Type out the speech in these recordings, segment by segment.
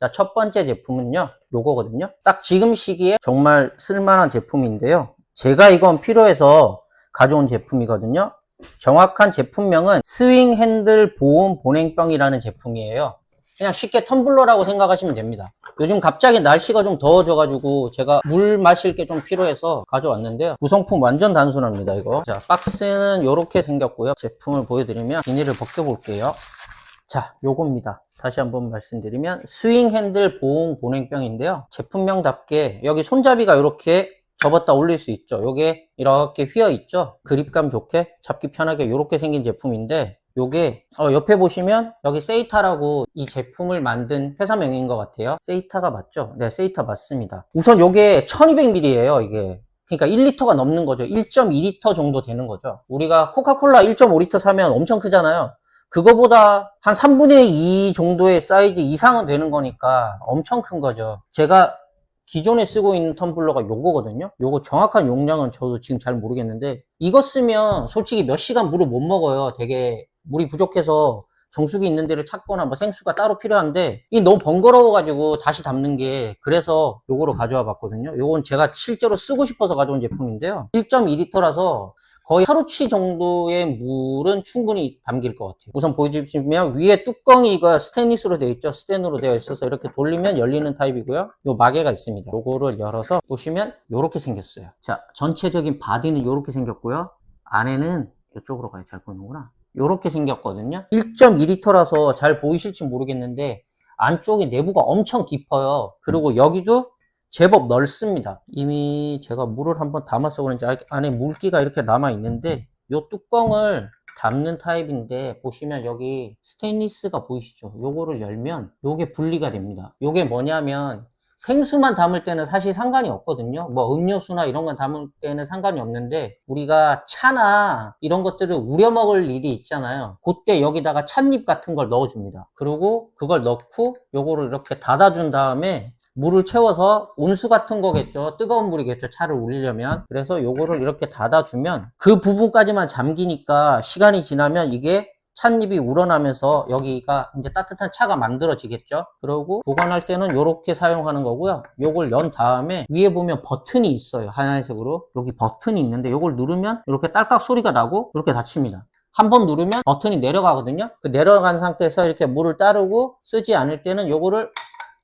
자, 첫 번째 제품은요, 요거거든요. 딱 지금 시기에 정말 쓸만한 제품인데요. 제가 이건 필요해서 가져온 제품이거든요. 정확한 제품명은 스윙 핸들 보온 보냉병이라는 제품이에요. 그냥 쉽게 텀블러라고 생각하시면 됩니다. 요즘 갑자기 날씨가 좀 더워져가지고 제가 물 마실 게 좀 필요해서 가져왔는데요. 구성품 완전 단순합니다, 이거. 자, 박스는 이렇게 생겼고요. 제품을 보여드리면 비닐을 벗겨볼게요. 자, 요겁니다. 다시 한번 말씀드리면 스윙 핸들 보온 보냉병인데요. 제품명답게 여기 손잡이가 이렇게 접었다 올릴 수 있죠. 요게 이렇게 휘어 있죠. 그립감 좋게 잡기 편하게 이렇게 생긴 제품인데, 요게 옆에 보시면 여기 세이타라고 이 제품을 만든 회사명인 것 같아요. 세이타가 맞죠? 네, 세이타 맞습니다. 우선 요게 1200ml예요, 이게. 그러니까 1리터가 넘는 거죠. 1.2리터 정도 되는 거죠. 우리가 코카콜라 1.5리터 사면 엄청 크잖아요. 그거보다 한 3분의 2 정도의 사이즈 이상은 되는 거니까 엄청 큰 거죠. 제가 기존에 쓰고 있는 텀블러가 요거거든요. 요거 정확한 용량은 저도 지금 잘 모르겠는데, 이거 쓰면 솔직히 몇 시간 물을 못 먹어요. 되게 물이 부족해서 정수기 있는 데를 찾거나 뭐 생수가 따로 필요한데, 이게 너무 번거로워가지고 다시 담는 게, 그래서 요거로 가져와 봤거든요. 요건 제가 실제로 쓰고 싶어서 가져온 제품인데요. 1.2리터라서 거의 하루치 정도의 물은 충분히 담길 것 같아요. 우선 보여주시면 위에 뚜껑이 이거 스테인리스로 되어 있죠. 스텐으로 되어 있어서 이렇게 돌리면 열리는 타입이고요. 요 마개가 있습니다. 요거를 열어서 보시면 요렇게 생겼어요. 자, 전체적인 바디는 요렇게 생겼고요. 안에는 이쪽으로 가야 잘 보이는구나. 요렇게 생겼거든요. 1.2리터라서 잘 보이실지 모르겠는데 안쪽에 내부가 엄청 깊어요. 그리고 여기도 제법 넓습니다. 이미 제가 물을 한번 담아서 그런지 안에 물기가 이렇게 남아 있는데, 이 뚜껑을 담는 타입인데 보시면 여기 스테인리스가 보이시죠? 요거를 열면 요게 분리가 됩니다. 요게 뭐냐면 생수만 담을 때는 사실 상관이 없거든요. 뭐 음료수나 이런 건 담을 때는 상관이 없는데, 우리가 차나 이런 것들을 우려 먹을 일이 있잖아요. 그때 여기다가 찻잎 같은 걸 넣어줍니다. 그리고 그걸 넣고 요거를 이렇게 닫아준 다음에 물을 채워서 온수 같은 거겠죠. 뜨거운 물이겠죠. 차를 우리려면. 그래서 요거를 이렇게 닫아주면 그 부분까지만 잠기니까 시간이 지나면 이게 찻잎이 우러나면서 여기가 이제 따뜻한 차가 만들어지겠죠. 그리고 보관할 때는 이렇게 사용하는 거고요. 요걸 연 다음에 위에 보면 버튼이 있어요. 하얀색으로. 여기 버튼이 있는데 요걸 누르면 이렇게 딸깍 소리가 나고 이렇게 닫힙니다. 한번 누르면 버튼이 내려가거든요. 그 내려간 상태에서 이렇게 물을 따르고 쓰지 않을 때는 요거를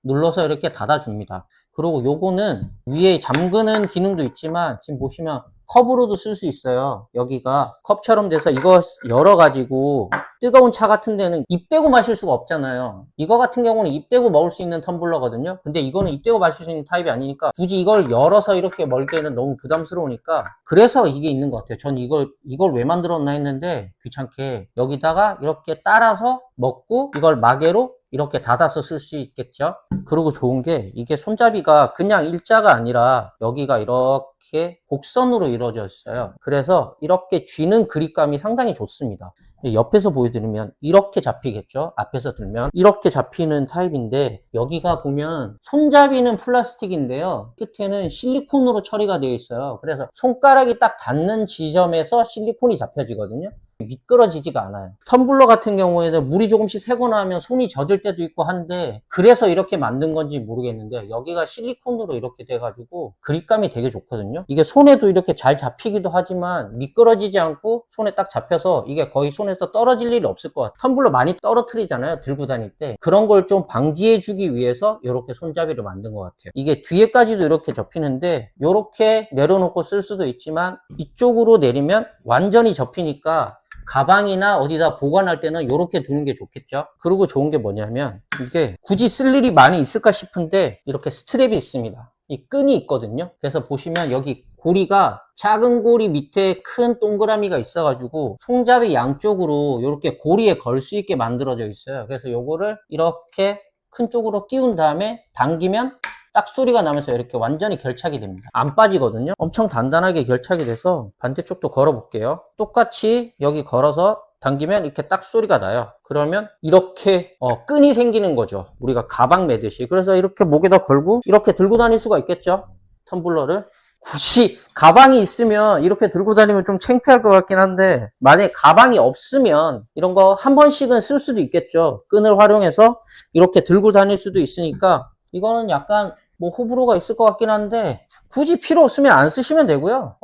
눌러서 이렇게 닫아줍니다. 그리고 요거는 위에 잠그는 기능도 있지만 지금 보시면 컵으로도 쓸 수 있어요. 여기가 컵처럼 돼서 이거 열어가지고 뜨거운 차 같은 데는 입 대고 마실 수가 없잖아요. 이거 같은 경우는 입 대고 먹을 수 있는 텀블러거든요. 근데 이거는 입 대고 마실 수 있는 타입이 아니니까 굳이 이걸 열어서 이렇게 먹기에는 너무 부담스러우니까, 그래서 이게 있는 것 같아요. 전 이걸 왜 만들었나 했는데 귀찮게 여기다가 이렇게 따라서 먹고 이걸 마개로 이렇게 닫아서 쓸 수 있겠죠. 그리고 좋은 게 이게 손잡이가 그냥 일자가 아니라 여기가 이렇게 곡선으로 이루어져 있어요. 그래서 이렇게 쥐는 그립감이 상당히 좋습니다. 옆에서 보여드리면 이렇게 잡히겠죠. 앞에서 들면 이렇게 잡히는 타입인데, 여기가 보면 손잡이는 플라스틱인데요, 끝에는 실리콘으로 처리가 되어 있어요. 그래서 손가락이 딱 닿는 지점에서 실리콘이 잡혀지거든요. 미끄러지지가 않아요. 텀블러 같은 경우에는 물이 조금씩 새거나 하면 손이 젖을 때도 있고 한데, 그래서 이렇게 만든 건지 모르겠는데 여기가 실리콘으로 이렇게 돼가지고 그립감이 되게 좋거든요. 이게 손에도 이렇게 잘 잡히기도 하지만 미끄러지지 않고 손에 딱 잡혀서 이게 거의 손에서 떨어질 일이 없을 것 같아요. 텀블러 많이 떨어뜨리잖아요, 들고 다닐 때. 그런 걸 좀 방지해 주기 위해서 이렇게 손잡이를 만든 것 같아요. 이게 뒤에까지도 이렇게 접히는데 이렇게 내려놓고 쓸 수도 있지만 이쪽으로 내리면 완전히 접히니까 가방이나 어디다 보관할 때는 이렇게 두는 게 좋겠죠. 그리고 좋은 게 뭐냐면 이게 굳이 쓸 일이 많이 있을까 싶은데 이렇게 스트랩이 있습니다. 이 끈이 있거든요. 그래서 보시면 여기 고리가 작은 고리 밑에 큰 동그라미가 있어가지고 손잡이 양쪽으로 이렇게 고리에 걸 수 있게 만들어져 있어요. 그래서 요거를 이렇게 큰 쪽으로 끼운 다음에 당기면 딱 소리가 나면서 이렇게 완전히 결착이 됩니다. 안 빠지거든요. 엄청 단단하게 결착이 돼서 반대쪽도 걸어 볼게요. 똑같이 여기 걸어서 당기면 이렇게 딱 소리가 나요. 그러면 이렇게 끈이 생기는 거죠. 우리가 가방 매듯이. 그래서 이렇게 목에다 걸고 이렇게 들고 다닐 수가 있겠죠. 텀블러를 굳이 가방이 있으면 이렇게 들고 다니면 좀 창피할 것 같긴 한데, 만약에 가방이 없으면 이런 거 한 번씩은 쓸 수도 있겠죠. 끈을 활용해서 이렇게 들고 다닐 수도 있으니까, 이거는 약간 뭐 호불호가 있을 것 같긴 한데, 굳이 필요 없으면 안 쓰시면 되고요.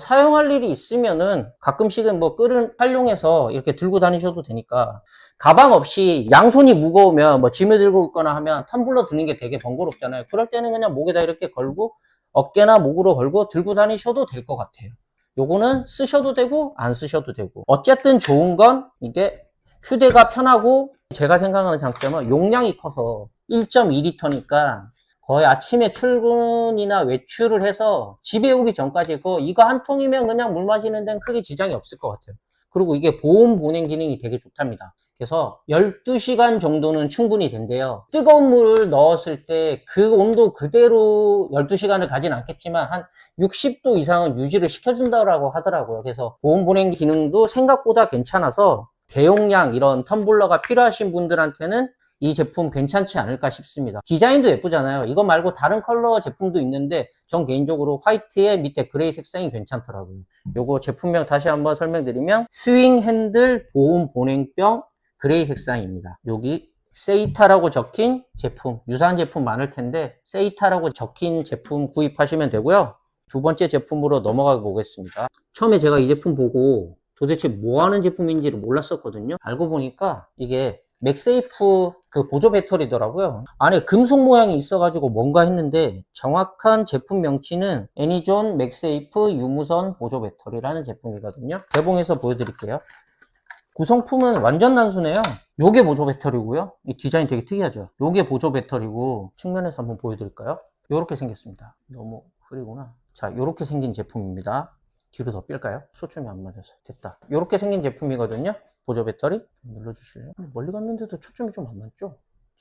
사용할 일이 있으면은 가끔씩은 뭐 끈을 활용해서 이렇게 들고 다니셔도 되니까, 가방 없이 양손이 무거우면 뭐 짐을 들고 있거나 하면 텀블러 드는 게 되게 번거롭잖아요. 그럴 때는 그냥 목에다 이렇게 걸고 어깨나 목으로 걸고 들고 다니셔도 될 것 같아요. 요거는 쓰셔도 되고 안 쓰셔도 되고, 어쨌든 좋은 건 이게 휴대가 편하고, 제가 생각하는 장점은 용량이 커서 1.2리터니까 거의 아침에 출근이나 외출을 해서 집에 오기 전까지 이거 한 통이면 그냥 물 마시는 데는 크게 지장이 없을 것 같아요. 그리고 이게 보온 보냉 기능이 되게 좋답니다. 그래서 12시간 정도는 충분히 된대요. 뜨거운 물을 넣었을 때 그 온도 그대로 12시간을 가진 않겠지만 한 60도 이상은 유지를 시켜준다고 하더라고요. 그래서 보온 보냉 기능도 생각보다 괜찮아서 대용량 이런 텀블러가 필요하신 분들한테는 이 제품 괜찮지 않을까 싶습니다. 디자인도 예쁘잖아요. 이거 말고 다른 컬러 제품도 있는데 전 개인적으로 화이트에 밑에 그레이 색상이 괜찮더라고요. 요거 제품명 다시 한번 설명드리면 스윙 핸들 보온 보냉병 그레이 색상입니다. 여기 세이타라고 적힌 제품, 유사한 제품 많을 텐데 세이타라고 적힌 제품 구입하시면 되고요. 두 번째 제품으로 넘어가 보겠습니다. 처음에 제가 이 제품 보고 도대체 뭐 하는 제품인지를 몰랐었거든요. 알고 보니까 이게 맥세이프 그 보조 배터리더라고요. 안에 금속 모양이 있어가지고 뭔가 했는데 정확한 제품 명칭은 애니존 맥세이프 유무선 보조 배터리라는 제품이거든요. 개봉해서 보여드릴게요. 구성품은 완전 단순해요. 요게 보조 배터리고요. 이 디자인 되게 특이하죠. 요게 보조 배터리고, 측면에서 한번 보여드릴까요? 요렇게 생겼습니다. 너무 흐리구나. 자, 요렇게 생긴 제품입니다. 뒤로 더 뺄까요? 초점이 안 맞아서. 됐다. 요렇게 생긴 제품이거든요. 보조 배터리 눌러주실래요? 멀리 갔는데도 초점이 좀 안 맞죠?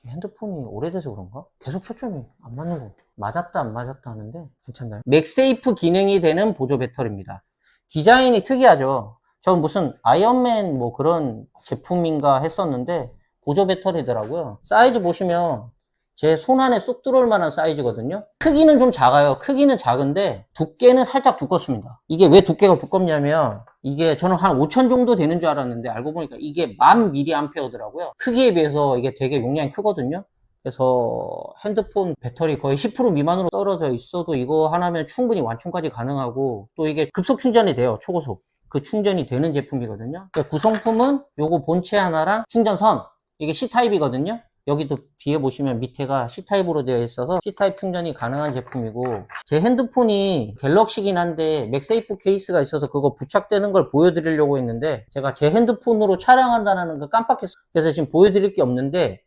핸드폰이 오래돼서 그런가? 계속 초점이 안 맞는 거. 맞았다 안 맞았다 하는데 괜찮나요? 맥세이프 기능이 되는 보조 배터리입니다. 디자인이 특이하죠. 전 무슨 아이언맨 뭐 그런 제품인가 했었는데 보조 배터리더라고요. 사이즈 보시면 제 손 안에 쏙 들어올 만한 사이즈거든요. 크기는 좀 작아요. 크기는 작은데 두께는 살짝 두껍습니다. 이게 왜 두께가 두껍냐면, 이게 저는 한 5,000 정도 되는 줄 알았는데 알고 보니까 이게 1000mAh더라고요. 크기에 비해서 이게 되게 용량이 크거든요. 그래서 핸드폰 배터리 거의 10% 미만으로 떨어져 있어도 이거 하나면 충분히 완충까지 가능하고, 또 이게 급속 충전이 돼요. 초고속. 그 충전이 되는 제품이거든요. 구성품은 요거 본체 하나랑 충전선, 이게 C타입이거든요. 여기도 뒤에 보시면 밑에가 C타입으로 되어 있어서 C타입 충전이 가능한 제품이고, 제 핸드폰이 갤럭시긴 한데 맥세이프 케이스가 있어서 그거 부착되는 걸 보여드리려고 했는데 제가 제 핸드폰으로 촬영한다는 걸 깜빡했어요. 그래서 지금 보여드릴 게 없는데,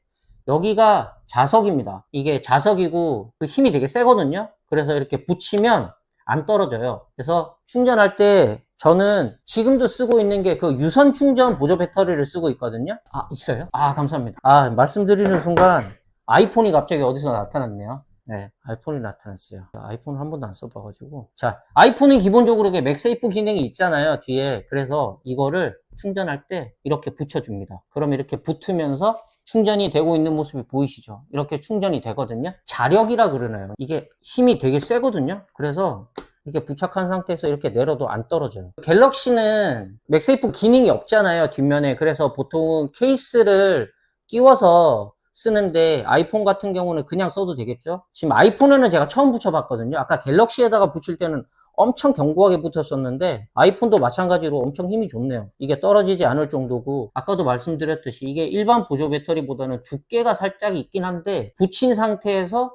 여기가 자석입니다. 이게 자석이고 그 힘이 되게 세거든요. 그래서 이렇게 붙이면 안 떨어져요. 그래서 충전할 때 저는 지금도 쓰고 있는 게 그 유선 충전 보조 배터리를 쓰고 있거든요. 아, 있어요? 아, 감사합니다. 아, 말씀드리는 순간 아이폰이 갑자기 어디서 나타났네요. 네, 아이폰이 나타났어요. 아이폰을 한 번도 안 써봐가지고. 자, 아이폰이 기본적으로 이게 맥세이프 기능이 있잖아요, 뒤에. 그래서 이거를 충전할 때 이렇게 붙여줍니다. 그럼 이렇게 붙으면서 충전이 되고 있는 모습이 보이시죠? 이렇게 충전이 되거든요. 자력이라 그러나요? 이게 힘이 되게 세거든요. 그래서 이렇게 부착한 상태에서 이렇게 내려도 안 떨어져요. 갤럭시는 맥세이프 기능이 없잖아요, 뒷면에. 그래서 보통은 케이스를 끼워서 쓰는데 아이폰 같은 경우는 그냥 써도 되겠죠. 지금 아이폰에는 제가 처음 붙여봤거든요. 아까 갤럭시에다가 붙일 때는 엄청 견고하게 붙었었는데 아이폰도 마찬가지로 엄청 힘이 좋네요. 이게 떨어지지 않을 정도고, 아까도 말씀드렸듯이 이게 일반 보조 배터리보다는 두께가 살짝 있긴 한데 붙인 상태에서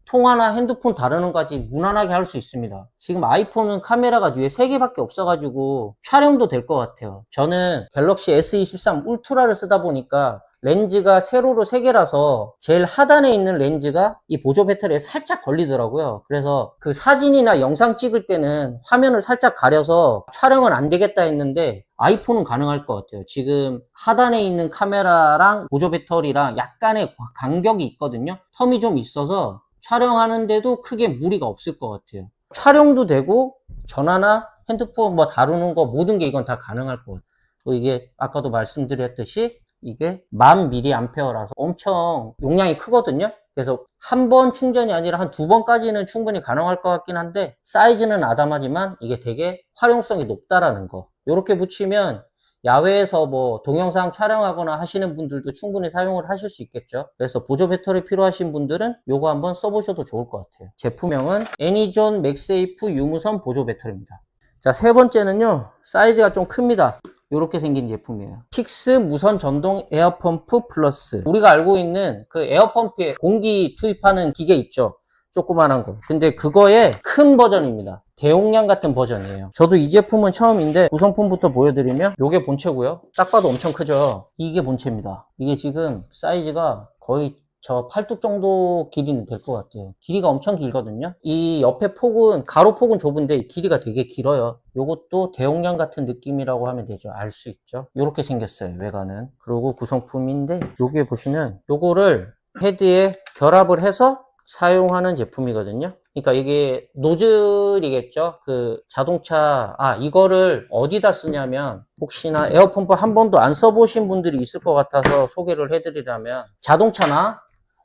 통화나 핸드폰 다루는 것까지 무난하게 할 수 있습니다. 지금 아이폰은 카메라가 뒤에 3개밖에 없어가지고 촬영도 될 것 같아요. 저는 갤럭시 S23 울트라를 쓰다 보니까 렌즈가 세로로 3개라서 제일 하단에 있는 렌즈가 이 보조 배터리에 살짝 걸리더라고요. 그래서 그 사진이나 영상 찍을 때는 화면을 살짝 가려서 촬영은 안 되겠다 했는데 아이폰은 가능할 것 같아요. 지금 하단에 있는 카메라랑 보조 배터리랑 약간의 간격이 있거든요. 텀이 좀 있어서 촬영하는데도 크게 무리가 없을 것 같아요. 촬영도 되고 전화나 핸드폰 뭐 다루는 거 모든 게 이건 다 가능할 것 같아요. 이게 아까도 말씀드렸듯이 이게 1000mAh라서 엄청 용량이 크거든요. 그래서 한 번 충전이 아니라 한 두 번까지는 충분히 가능할 것 같긴 한데 사이즈는 아담하지만 이게 되게 활용성이 높다라는 거. 이렇게 붙이면 야외에서 뭐 동영상 촬영하거나 하시는 분들도 충분히 사용을 하실 수 있겠죠. 그래서 보조 배터리 필요하신 분들은 요거 한번 써보셔도 좋을 것 같아요. 제품명은 애니존 맥세이프 유무선 보조 배터리입니다. 자, 세 번째는요, 사이즈가 좀 큽니다. 이렇게 생긴 제품이에요. 픽스 무선 전동 에어펌프 플러스. 우리가 알고 있는 그 에어펌프에 공기 투입하는 기계 있죠, 조그만한 거. 근데 그거의 큰 버전입니다. 대용량 같은 버전이에요. 저도 이 제품은 처음인데 구성품부터 보여드리면 요게 본체고요. 딱 봐도 엄청 크죠. 이게 본체입니다. 이게 지금 사이즈가 거의 저 팔뚝 정도 길이는 될 것 같아요. 길이가 엄청 길거든요. 이 옆에 폭은, 가로 폭은 좁은데 길이가 되게 길어요. 요것도 대용량 같은 느낌이라고 하면 되죠. 알 수 있죠. 요렇게 생겼어요, 외관은. 그리고 구성품인데 여기에 보시면 요거를 헤드에 결합을 해서 사용하는 제품이거든요. 그러니까 이게 노즐이겠죠. 그 자동차, 이거를 어디다 쓰냐면, 혹시나 에어펌프 한 번도 안 써보신 분들이 있을 것 같아서 소개를 해드리자면, 자동차나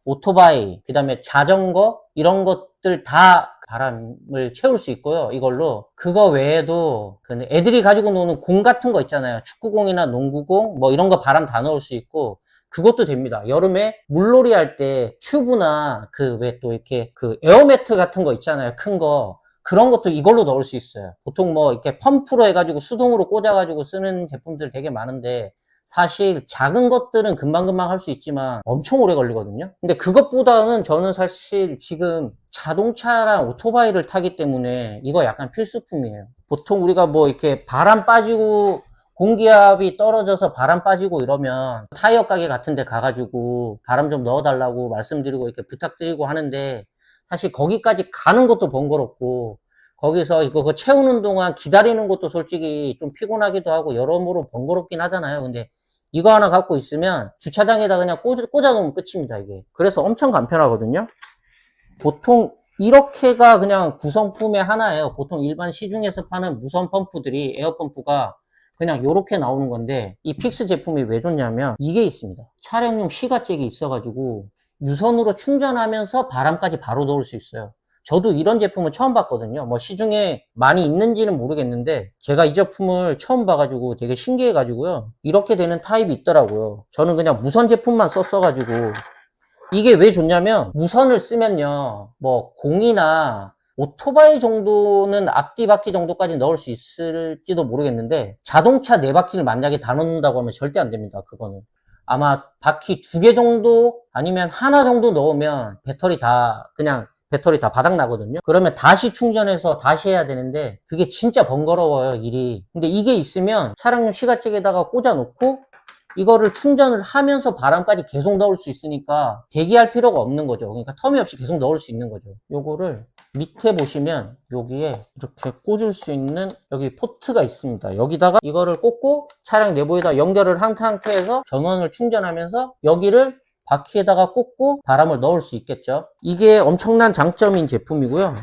오토바이, 그 다음에 자전거, 이런 것들 다 바람을 채울 수 있고요, 이걸로. 그거 외에도 그 애들이 가지고 노는 공 같은 거 있잖아요. 축구공이나 농구공, 뭐 이런 거 바람 다 넣을 수 있고, 그것도 됩니다. 여름에 물놀이 할 때 튜브나 그 왜 또 이렇게 그 에어매트 같은 거 있잖아요, 큰 거. 그런 것도 이걸로 넣을 수 있어요. 보통 뭐 이렇게 펌프로 해가지고 수동으로 꽂아가지고 쓰는 제품들 되게 많은데, 사실 작은 것들은 금방금방 할 수 있지만 엄청 오래 걸리거든요. 근데 그것보다는 저는 사실 지금 자동차랑 오토바이를 타기 때문에 이거 약간 필수품이에요. 보통 우리가 뭐 이렇게 바람 빠지고 공기압이 떨어져서 바람 빠지고 이러면 타이어 가게 같은 데 가가지고 바람 좀 넣어달라고 말씀드리고 이렇게 부탁드리고 하는데, 사실 거기까지 가는 것도 번거롭고 거기서 이거 채우는 동안 기다리는 것도 솔직히 좀 피곤하기도 하고 여러모로 번거롭긴 하잖아요. 근데 이거 하나 갖고 있으면 주차장에다 그냥 꽂아 놓으면 끝입니다, 이게. 그래서 엄청 간편하거든요. 보통 이렇게가 그냥 구성품의 하나예요. 보통 일반 시중에서 파는 무선 펌프들이, 에어펌프가 그냥 요렇게 나오는 건데, 이 픽스 제품이 왜 좋냐면 이게 있습니다. 차량용 시가잭이 있어가지고 유선으로 충전하면서 바람까지 바로 넣을 수 있어요. 저도 이런 제품은 처음 봤거든요. 뭐 시중에 많이 있는지는 모르겠는데 제가 이 제품을 처음 봐가지고 되게 신기해가지고요. 이렇게 되는 타입이 있더라고요. 저는 그냥 무선 제품만 썼어가지고. 이게 왜 좋냐면 무선을 쓰면요, 뭐 공이나 오토바이 정도는 앞뒤 바퀴 정도까지 넣을 수 있을지도 모르겠는데, 자동차 네 바퀴를 만약에 다 넣는다고 하면 절대 안 됩니다. 그거는 아마 바퀴 두 개 정도 아니면 하나 정도 넣으면 배터리 다 바닥 나거든요. 그러면 다시 충전해서 다시 해야 되는데 그게 진짜 번거로워요, 일이. 근데 이게 있으면 차량용 시가잭에다가 꽂아 놓고 이거를 충전을 하면서 바람까지 계속 넣을 수 있으니까 대기할 필요가 없는 거죠. 그러니까 텀이 없이 계속 넣을 수 있는 거죠. 요거를 밑에 보시면 여기에 이렇게 꽂을 수 있는 여기 포트가 있습니다. 여기다가 이거를 꽂고 차량 내부에다 연결을 한 상태에서 전원을 충전하면서 여기를 바퀴에다가 꽂고 바람을 넣을 수 있겠죠. 이게 엄청난 장점인 제품이고요.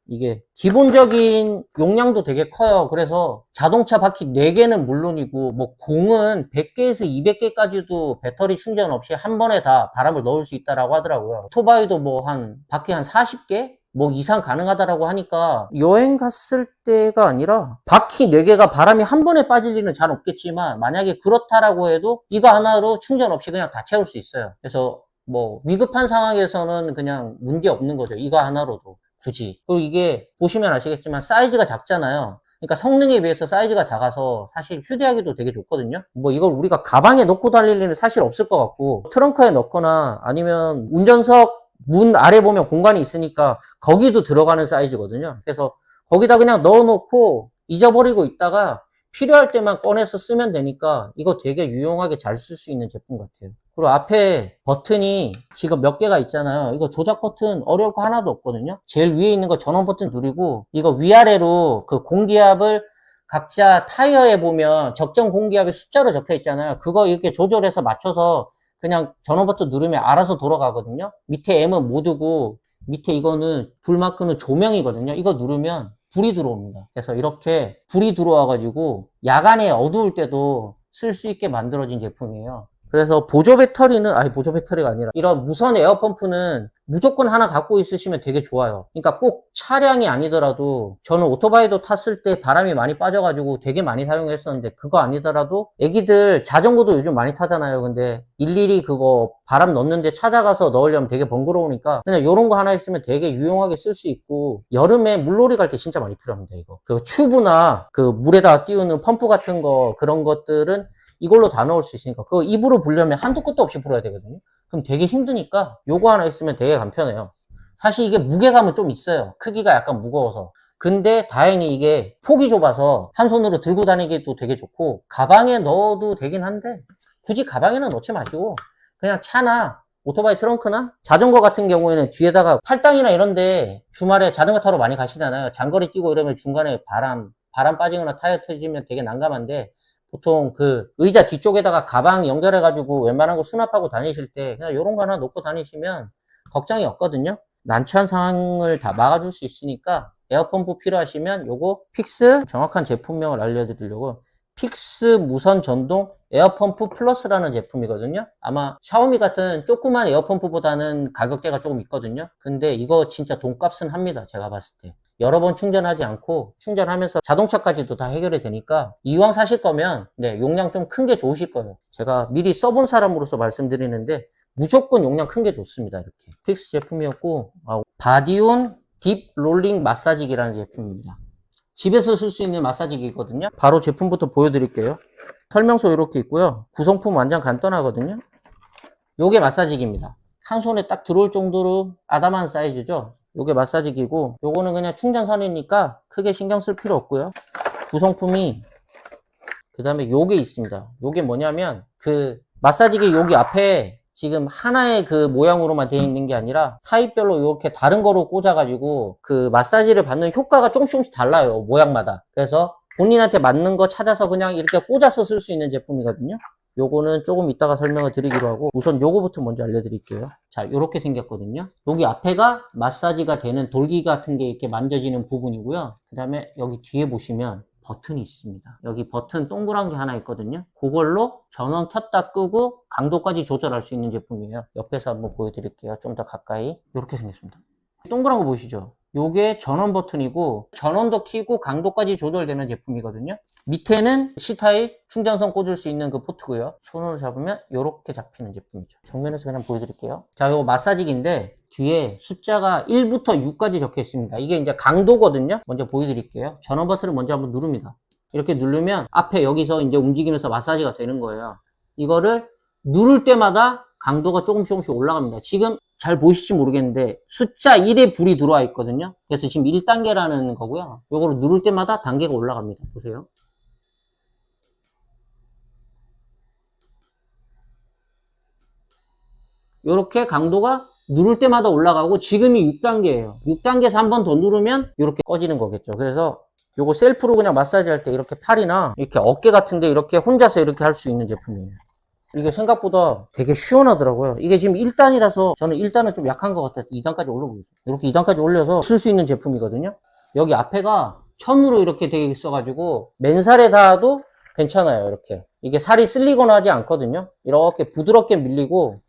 이게 기본적인 용량도 되게 커요. 그래서 자동차 바퀴 4개는 물론이고 뭐 공은 100개에서 200개까지도 배터리 충전 없이 한 번에 다 바람을 넣을 수 있다라고 하더라고요. 오토바이도 뭐 한 바퀴 한 40개? 뭐 이상 가능하다라고 하니까, 여행 갔을 때가 아니라 바퀴 4개가 바람이 한 번에 빠질 일은 잘 없겠지만 만약에 그렇다라고 해도 이거 하나로 충전 없이 그냥 다 채울 수 있어요. 그래서 뭐 위급한 상황에서는 그냥 문제 없는 거죠, 이거 하나로도. 굳이. 그리고 이게 보시면 아시겠지만 사이즈가 작잖아요. 그러니까 성능에 비해서 사이즈가 작아서 사실 휴대하기도 되게 좋거든요. 뭐 이걸 우리가 가방에 넣고 다닐 일은 사실 없을 것 같고, 트렁크에 넣거나 아니면 운전석 문 아래 보면 공간이 있으니까 거기도 들어가는 사이즈거든요. 그래서 거기다 그냥 넣어놓고 잊어버리고 있다가 필요할 때만 꺼내서 쓰면 되니까 이거 되게 유용하게 잘 쓸 수 있는 제품 같아요. 그리고 앞에 버튼이 지금 몇 개가 있잖아요. 이거 조작 버튼 어려울 거 하나도 없거든요. 제일 위에 있는 거 전원 버튼 누르고 이거 위아래로 그 공기압을 각자 타이어에 보면 적정 공기압이 숫자로 적혀 있잖아요. 그거 이렇게 조절해서 맞춰서 그냥 전원 버튼 누르면 알아서 돌아가거든요. 밑에 M은 모드고 밑에 이거는 불마크는 조명이거든요. 이거 누르면 불이 들어옵니다. 그래서 이렇게 불이 들어와가지고 야간에 어두울 때도 쓸 수 있게 만들어진 제품이에요. 그래서 보조 배터리는, 보조 배터리가 아니라 이런 무선 에어펌프는 무조건 하나 갖고 있으시면 되게 좋아요. 그러니까 꼭 차량이 아니더라도 저는 오토바이도 탔을 때 바람이 많이 빠져가지고 되게 많이 사용했었는데, 그거 아니더라도 애기들 자전거도 요즘 많이 타잖아요. 근데 일일이 그거 바람 넣는데 찾아가서 넣으려면 되게 번거로우니까 그냥 이런 거 하나 있으면 되게 유용하게 쓸 수 있고, 여름에 물놀이 갈 때 진짜 많이 필요합니다. 이거 그 튜브나 그 물에다 띄우는 펌프 같은 거, 그런 것들은 이걸로 다 넣을 수 있으니까, 그거 입으로 불려면 한두 끝도 없이 불어야 되거든요. 그럼 되게 힘드니까 요거 하나 있으면 되게 간편해요. 사실 이게 무게감은 좀 있어요. 크기가 약간 무거워서. 근데 다행히 이게 폭이 좁아서 한 손으로 들고 다니기도 되게 좋고, 가방에 넣어도 되긴 한데 굳이 가방에는 넣지 마시고 그냥 차나 오토바이 트렁크나 자전거 같은 경우에는 뒤에다가 팔당이나 이런데 주말에 자전거 타러 많이 가시잖아요. 장거리 뛰고 이러면 중간에 바람 빠지거나 타이어 터지면 되게 난감한데, 보통 그 의자 뒤쪽에다가 가방 연결해가지고 웬만한 거 수납하고 다니실 때 그냥 요런 거 하나 놓고 다니시면 걱정이 없거든요. 난처한 상황을 다 막아줄 수 있으니까, 에어펌프 필요하시면 요거 픽스, 정확한 제품명을 알려드리려고, 픽스 무선 전동 에어펌프 플러스라는 제품이거든요. 아마 샤오미 같은 조그만 에어펌프보다는 가격대가 조금 있거든요. 근데 이거 진짜 돈값은 합니다. 제가 봤을 때 여러 번 충전하지 않고 충전하면서 자동차까지도 다 해결이 되니까, 이왕 사실 거면 용량 좀 큰 게 좋으실 거예요. 제가 미리 써본 사람으로서 말씀드리는데 무조건 용량 큰 게 좋습니다. 이렇게 픽스 제품이었고, 바디온 딥 롤링 마사지기라는 제품입니다. 집에서 쓸 수 있는 마사지기거든요. 바로 제품부터 보여드릴게요. 설명서 이렇게 있고요. 구성품 완전 간단하거든요. 요게 마사지기입니다. 한 손에 딱 들어올 정도로 아담한 사이즈죠. 요게 마사지기고, 요거는 그냥 충전선이니까 크게 신경 쓸 필요 없고요. 구성품이, 그 다음에 요게 있습니다. 요게 뭐냐면, 그 마사지기 여기 앞에 지금 하나의 그 모양으로만 되어 있는 게 아니라 타입별로 이렇게 다른 거로 꽂아가지고 그 마사지를 받는 효과가 조금씩 달라요, 모양마다. 그래서 본인한테 맞는 거 찾아서 그냥 이렇게 꽂아서 쓸 수 있는 제품이거든요. 요거는 조금 이따가 설명을 드리기로 하고, 우선 요거부터 먼저 알려드릴게요. 자, 요렇게 생겼거든요. 여기 앞에가 마사지가 되는 돌기 같은 게 이렇게 만져지는 부분이고요. 그 다음에 여기 뒤에 보시면 버튼이 있습니다. 여기 버튼 동그란 게 하나 있거든요. 그걸로 전원 켰다 끄고 강도까지 조절할 수 있는 제품이에요. 옆에서 한번 보여드릴게요. 좀 더 가까이. 이렇게 생겼습니다. 동그란 거 보이시죠? 요게 전원 버튼이고, 전원도 켜고 강도까지 조절되는 제품이거든요. 밑에는 C타입 충전선 꽂을 수 있는 그 포트고요. 손으로 잡으면 이렇게 잡히는 제품이죠. 정면에서 그냥 보여드릴게요. 자, 요 마사지기인데 뒤에 숫자가 1부터 6까지 적혀 있습니다. 이게 이제 강도거든요. 먼저 보여드릴게요. 전원 버튼을 먼저 한번 누릅니다. 이렇게 누르면 앞에 여기서 이제 움직이면서 마사지가 되는 거예요. 이거를 누를 때마다 강도가 조금씩 올라갑니다. 지금 잘 보이실지 모르겠는데 숫자 1에 불이 들어와 있거든요. 그래서 지금 1단계라는 거고요. 요거를 누를 때마다 단계가 올라갑니다. 보세요. 요렇게 강도가 누를 때마다 올라가고, 지금이 6단계예요. 6단계에서 한 번 더 누르면 이렇게 꺼지는 거겠죠. 그래서 요거 셀프로 그냥 마사지 할 때 이렇게 팔이나 이렇게 어깨 같은데 이렇게 혼자서 이렇게 할 수 있는 제품이에요. 이게 생각보다 되게 시원하더라고요. 이게 지금 1단이라서 저는 1단은 좀 약한 것 같아서 2단까지 올려보겠습니다. 이렇게 2단까지 올려서 쓸 수 있는 제품이거든요. 여기 앞에가 천으로 이렇게 되어 있어가지고 맨살에 닿아도 괜찮아요. 이렇게 이게 살이 쓸리거나 하지 않거든요. 이렇게 부드럽게 밀리고,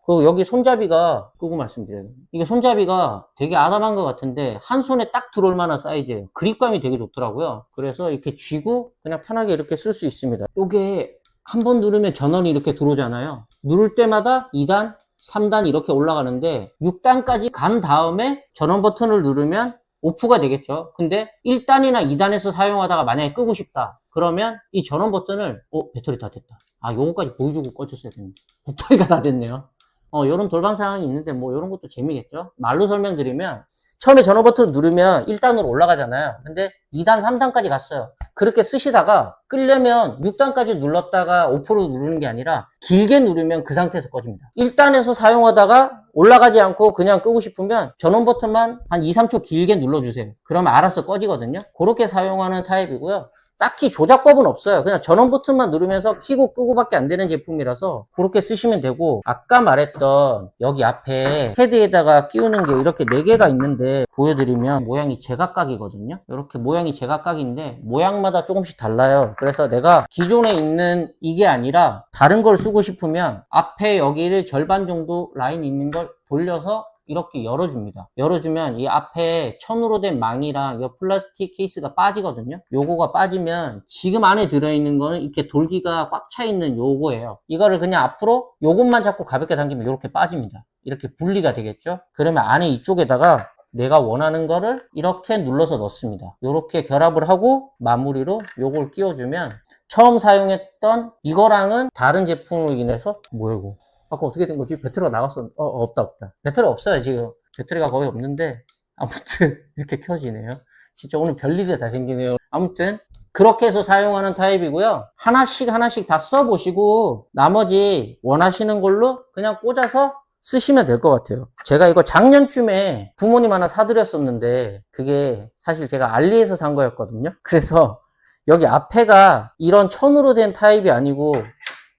그 여기 손잡이가, 끄고 말씀드려요. 이게 손잡이가 되게 아담한 것 같은데 한 손에 딱 들어올 만한 사이즈예요. 그립감이 되게 좋더라고요. 그래서 이렇게 쥐고 그냥 편하게 이렇게 쓸 수 있습니다. 이게 한 번 누르면 전원이 이렇게 들어오잖아요. 누를 때마다 2단, 3단 이렇게 올라가는데 6단까지 간 다음에 전원 버튼을 누르면 오프가 되겠죠. 근데 1단이나 2단에서 사용하다가 만약에 끄고 싶다. 그러면 이 전원 버튼을, 배터리 다 됐다. 요거까지 보여주고 꺼졌어야 됩니다. 배터리가 다 됐네요. 요런 돌발 상황이 있는데 뭐 요런 것도 재미겠죠. 말로 설명드리면, 처음에 전원 버튼 누르면 1단으로 올라가잖아요. 근데 2단, 3단까지 갔어요. 그렇게 쓰시다가 끄려면 6단까지 눌렀다가 오프로 누르는 게 아니라 길게 누르면 그 상태에서 꺼집니다. 1단에서 사용하다가 올라가지 않고 그냥 끄고 싶으면 전원 버튼만 한 2, 3초 길게 눌러주세요. 그러면 알아서 꺼지거든요. 그렇게 사용하는 타입이고요. 딱히 조작법은 없어요. 그냥 전원 버튼만 누르면서 켜고 끄고밖에 안 되는 제품이라서 그렇게 쓰시면 되고, 아까 말했던 여기 앞에 헤드에다가 끼우는 게 이렇게 4개가 있는데 보여드리면 모양이 제각각이거든요. 이렇게 모양이 제각각인데 모양마다 조금씩 달라요. 그래서 내가 기존에 있는 이게 아니라 다른 걸 쓰고 싶으면 앞에 여기를 절반 정도 라인 있는 걸 돌려서 이렇게 열어줍니다. 열어주면 이 앞에 천으로 된 망이랑 이 플라스틱 케이스가 빠지거든요. 요거가 빠지면 지금 안에 들어있는 거는 이렇게 돌기가 꽉 차 있는 요거예요. 이거를 그냥 앞으로 요것만 잡고 가볍게 당기면 이렇게 빠집니다. 이렇게 분리가 되겠죠. 그러면 안에 이쪽에다가 내가 원하는 거를 이렇게 눌러서 넣습니다. 이렇게 결합을 하고 마무리로 요걸 끼워주면 처음 사용했던 이거랑은 다른 제품으로 인해서 뭐야 이거 아까 어떻게 된 거지? 배터리가 나갔어. 없다. 배터리 없어요, 지금. 배터리가 거의 없는데, 아무튼, 이렇게 켜지네요. 진짜 오늘 별일이 다 생기네요. 아무튼, 그렇게 해서 사용하는 타입이고요. 하나씩 다 써보시고, 나머지 원하시는 걸로 그냥 꽂아서 쓰시면 될 것 같아요. 제가 이거 작년쯤에 부모님 하나 사드렸었는데, 그게 사실 제가 알리에서 산 거였거든요. 그래서, 여기 앞에가 이런 천으로 된 타입이 아니고,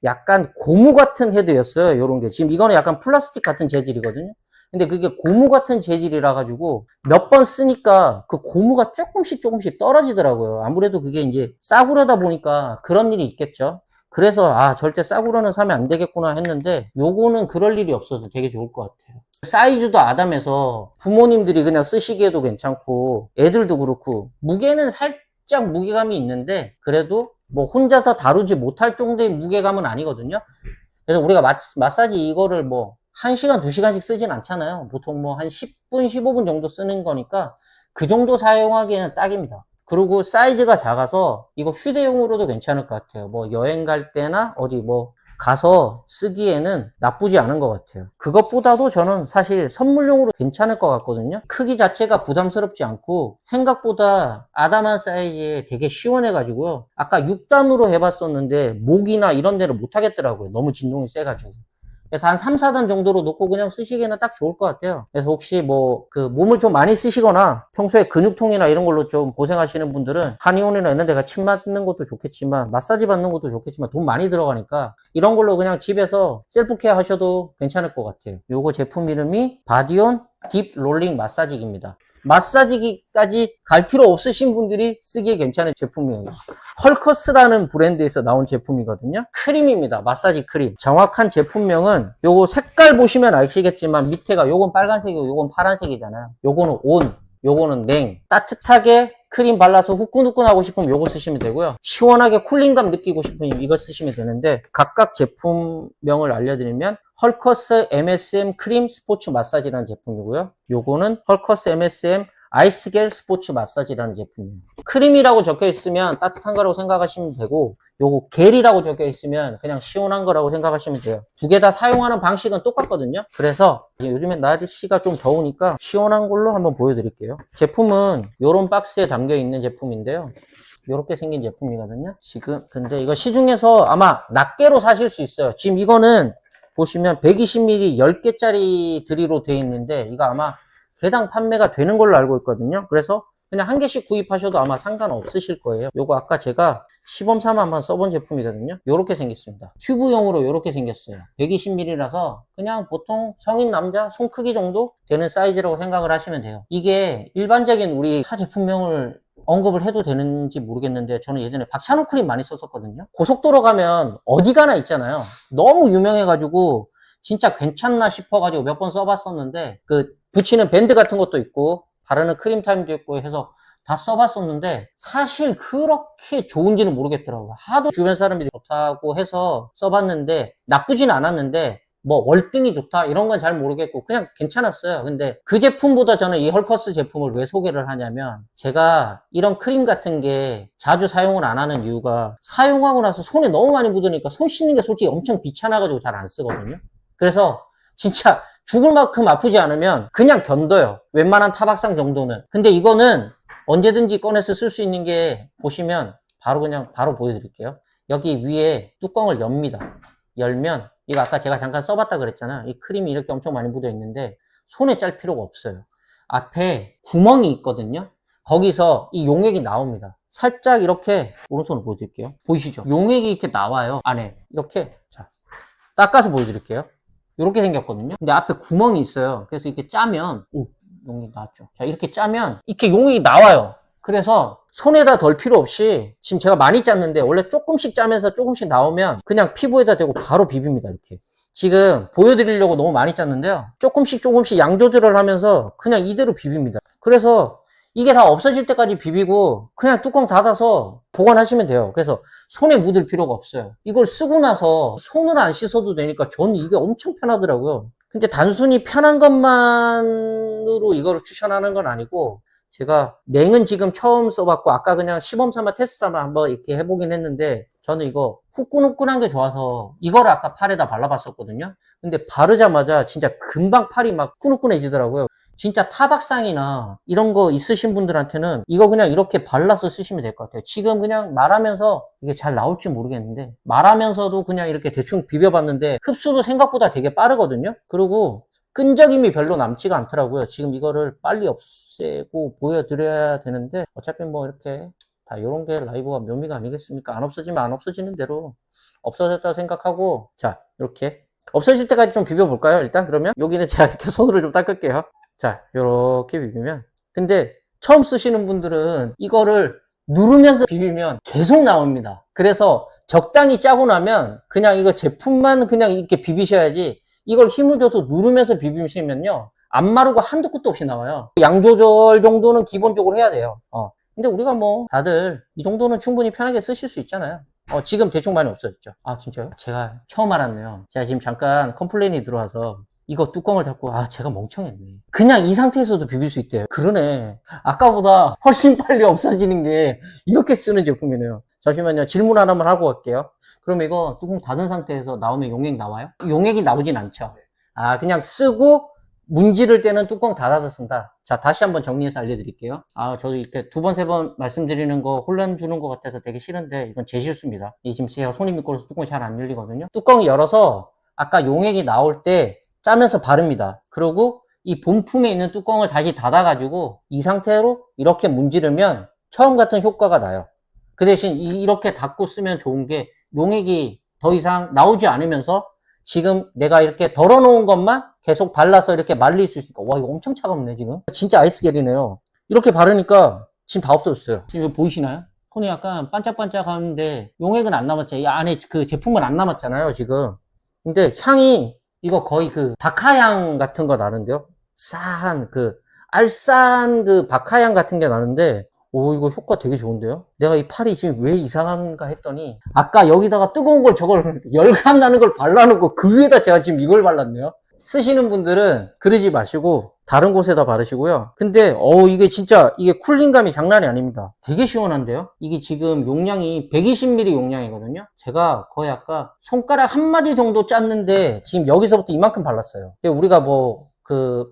약간 고무 같은 헤드였어요. 요런 게. 지금 이거는 약간 플라스틱 같은 재질이거든요. 근데 그게 고무 같은 재질이라 가지고 몇 번 쓰니까 그 고무가 조금씩 떨어지더라고요. 아무래도 그게 이제 싸구려다 보니까 그런 일이 있겠죠. 그래서 절대 싸구려는 사면 안 되겠구나 했는데 요거는 그럴 일이 없어서 되게 좋을 것 같아요. 사이즈도 아담해서 부모님들이 그냥 쓰시기에도 괜찮고 애들도 그렇고 무게는 살짝 무게감이 있는데 그래도 뭐 혼자서 다루지 못할 정도의 무게감은 아니거든요. 그래서 우리가 마사지 이거를 뭐 1시간, 2시간씩 쓰진 않잖아요. 보통 뭐 한 10분, 15분 정도 쓰는 거니까 그 정도 사용하기에는 딱입니다. 그리고 사이즈가 작아서 이거 휴대용으로도 괜찮을 것 같아요. 뭐 여행 갈 때나 어디 뭐 가서 쓰기에는 나쁘지 않은 것 같아요. 그것보다도 저는 사실 선물용으로 괜찮을 것 같거든요. 크기 자체가 부담스럽지 않고 생각보다 아담한 사이즈에 되게 시원해가지고요. 아까 6단으로 해봤었는데 목이나 이런 데를 못 하겠더라고요. 너무 진동이 세가지고. 그래서 한 3, 4단 정도로 놓고 그냥 쓰시기에는 딱 좋을 것 같아요. 그래서 혹시 뭐 그 몸을 좀 많이 쓰시거나 평소에 근육통이나 이런 걸로 좀 고생하시는 분들은 한의원이나 이런 데 침 맞는 것도 좋겠지만 마사지 받는 것도 좋겠지만 돈 많이 들어가니까 이런 걸로 그냥 집에서 셀프 케어 하셔도 괜찮을 것 같아요. 요거 제품 이름이 바디온 딥 롤링 마사지기입니다. 마사지기까지 갈 필요 없으신 분들이 쓰기에 괜찮은 제품이에요. 헐커스라는 브랜드에서 나온 제품이거든요. 크림입니다. 마사지 크림. 정확한 제품명은 요거 색깔 보시면 아시겠지만 밑에가 요건 빨간색이고 요건 파란색이잖아요. 요거는 온, 요거는 냉. 따뜻하게 크림 발라서 후끈후끈 하고 싶으면 요거 쓰시면 되고요. 시원하게 쿨링감 느끼고 싶으면 이거 쓰시면 되는데 각각 제품명을 알려드리면 헐커스 MSM 크림 스포츠 마사지라는 제품이고요. 요거는 헐커스 MSM 아이스겔 스포츠 마사지라는 제품이에요. 크림이라고 적혀 있으면 따뜻한 거라고 생각하시면 되고 요거 겔이라고 적혀 있으면 그냥 시원한 거라고 생각하시면 돼요. 두 개 다 사용하는 방식은 똑같거든요. 그래서 요즘에 날씨가 좀 더우니까 시원한 걸로 한번 보여드릴게요. 제품은 요런 박스에 담겨 있는 제품인데요. 요렇게 생긴 제품이거든요. 지금 근데 이거 시중에서 아마 낱개로 사실 수 있어요. 지금 이거는 보시면 120ml 10개짜리 드리로 되어 있는데 이거 아마 개당 판매가 되는 걸로 알고 있거든요. 그래서 그냥 한 개씩 구입하셔도 아마 상관없으실 거예요. 요거 아까 제가 시범 삼아 한번 써본 제품이거든요. 요렇게 생겼습니다. 튜브용으로 요렇게 생겼어요. 120ml라서 그냥 보통 성인 남자 손 크기 정도 되는 사이즈라고 생각을 하시면 돼요. 이게 일반적인 우리 타 제품명을 언급을 해도 되는지 모르겠는데 저는 예전에 박찬호 크림 많이 썼었거든요. 고속도로 가면 어디 가나 있잖아요. 너무 유명해가지고 진짜 괜찮나 싶어가지고 몇 번 써봤었는데 그 붙이는 밴드 같은 것도 있고 바르는 크림 타임도 있고 해서 다 써봤었는데 사실 그렇게 좋은지는 모르겠더라고요. 하도 주변 사람들이 좋다고 해서 써봤는데 나쁘진 않았는데 뭐 월등히 좋다 이런 건 잘 모르겠고 그냥 괜찮았어요. 근데 그 제품보다 저는 이 헐커스 제품을 왜 소개를 하냐면 제가 이런 크림 같은 게 자주 사용을 안 하는 이유가 사용하고 나서 손에 너무 많이 묻으니까 손 씻는 게 솔직히 엄청 귀찮아가지고 잘 안 쓰거든요. 그래서 진짜 죽을 만큼 아프지 않으면 그냥 견뎌요. 웬만한 타박상 정도는. 근데 이거는 언제든지 꺼내서 쓸 수 있는 게 보시면 바로 보여드릴게요. 여기 위에 뚜껑을 엽니다. 열면 이거 아까 제가 잠깐 써봤다 그랬잖아요. 이 크림이 이렇게 엄청 많이 묻어 있는데 손에 짤 필요가 없어요. 앞에 구멍이 있거든요. 거기서 이 용액이 나옵니다. 살짝 이렇게 오른손으로 보여드릴게요. 보이시죠? 용액이 이렇게 나와요. 안에 이렇게. 자, 닦아서 보여드릴게요. 이렇게 생겼거든요. 근데 앞에 구멍이 있어요. 그래서 이렇게 짜면 용액 나왔죠. 자, 이렇게 짜면 이렇게 용액이 나와요. 그래서 손에다 덜 필요 없이 지금 제가 많이 짰는데 원래 조금씩 짜면서 조금씩 나오면 그냥 피부에다 대고 바로 비빕니다. 이렇게. 지금 보여드리려고 너무 많이 짰는데요. 조금씩 양 조절을 하면서 그냥 이대로 비빕니다. 그래서 이게 다 없어질 때까지 비비고 그냥 뚜껑 닫아서 보관하시면 돼요. 그래서 손에 묻을 필요가 없어요. 이걸 쓰고 나서 손을 안 씻어도 되니까 저는 이게 엄청 편하더라고요. 근데 단순히 편한 것만으로 이거를 추천하는 건 아니고 제가 냉은 지금 처음 써봤고 아까 그냥 시범 삼아 테스트 삼아 한번 이렇게 해보긴 했는데 저는 이거 후끈후끈한 게 좋아서 이거를 아까 팔에다 발라봤었거든요. 근데 바르자마자 진짜 금방 팔이 막 후끈후끈해지더라고요. 진짜 타박상이나 이런 거 있으신 분들한테는 이거 그냥 이렇게 발라서 쓰시면 될 것 같아요. 지금 그냥 말하면서 이게 잘 나올지 모르겠는데 말하면서도 그냥 이렇게 대충 비벼봤는데 흡수도 생각보다 되게 빠르거든요. 그리고 끈적임이 별로 남지가 않더라고요. 지금 이거를 빨리 없애고 보여드려야 되는데 어차피 뭐 이렇게 다 이런 게 라이브가 묘미가 아니겠습니까? 안 없어지면 안 없어지는 대로 없어졌다고 생각하고 자 이렇게 없어질 때까지 좀 비벼볼까요? 일단 그러면 여기는 제가 이렇게 손으로 좀 닦을게요. 자 이렇게 비비면 근데 처음 쓰시는 분들은 이거를 누르면서 비비면 계속 나옵니다. 그래서 적당히 짜고 나면 그냥 이거 제품만 그냥 이렇게 비비셔야지 이걸 힘을 줘서 누르면서 비비시면요 안 마르고 한도 끝도 없이 나와요. 양 조절 정도는 기본적으로 해야 돼요. 근데 우리가 뭐 다들 이 정도는 충분히 편하게 쓰실 수 있잖아요. 지금 대충 많이 없어졌죠. 아 진짜요? 제가 처음 알았네요. 제가 지금 잠깐 컴플레인이 들어와서 이거 뚜껑을 닫고 제가 멍청했네. 그냥 이 상태에서도 비빌 수 있대요. 그러네. 아까보다 훨씬 빨리 없어지는 게 이렇게 쓰는 제품이네요. 잠시만요. 질문 하나만 하고 갈게요. 그럼 이거 뚜껑 닫은 상태에서 나오면 용액 나와요? 용액이 나오진 않죠. 그냥 쓰고 문지를 때는 뚜껑 닫아서 쓴다. 자, 다시 한번 정리해서 알려드릴게요. 저도 이렇게 두 번, 세 번 말씀드리는 거 혼란 주는 것 같아서 되게 싫은데 이건 제 실수입니다. 지금 제가 손이 미끄러워서 뚜껑이 잘 안 열리거든요. 뚜껑 열어서 아까 용액이 나올 때 짜면서 바릅니다. 그리고 이 본품에 있는 뚜껑을 다시 닫아가지고 이 상태로 이렇게 문지르면 처음 같은 효과가 나요. 그 대신 이렇게 닫고 쓰면 좋은 게 용액이 더 이상 나오지 않으면서 지금 내가 이렇게 덜어놓은 것만 계속 발라서 이렇게 말릴 수 있으니까 와 이거 엄청 차갑네 지금 진짜 아이스겔이네요. 이렇게 바르니까 지금 다 없어졌어요. 지금 이거 보이시나요? 손이 약간 반짝반짝 하는데 용액은 안 남았죠. 이 안에 그 제품은 안 남았잖아요 지금. 근데 향이 이거 거의 그 박하향 같은 거 나는데요. 싸한 그 알싸한 그 박하향 같은 게 나는데 이거 효과 되게 좋은데요. 내가 이 팔이 지금 왜 이상한가 했더니 아까 여기다가 뜨거운 걸 저걸 열감 나는 걸 발라놓고 그 위에다 제가 지금 이걸 발랐네요. 쓰시는 분들은 그러지 마시고 다른 곳에다 바르시고요. 근데 이게 진짜 이게 쿨링감이 장난이 아닙니다. 되게 시원한데요. 이게 지금 용량이 120ml 용량이거든요. 제가 거의 아까 손가락 한 마디 정도 짰는데 지금 여기서부터 이만큼 발랐어요. 우리가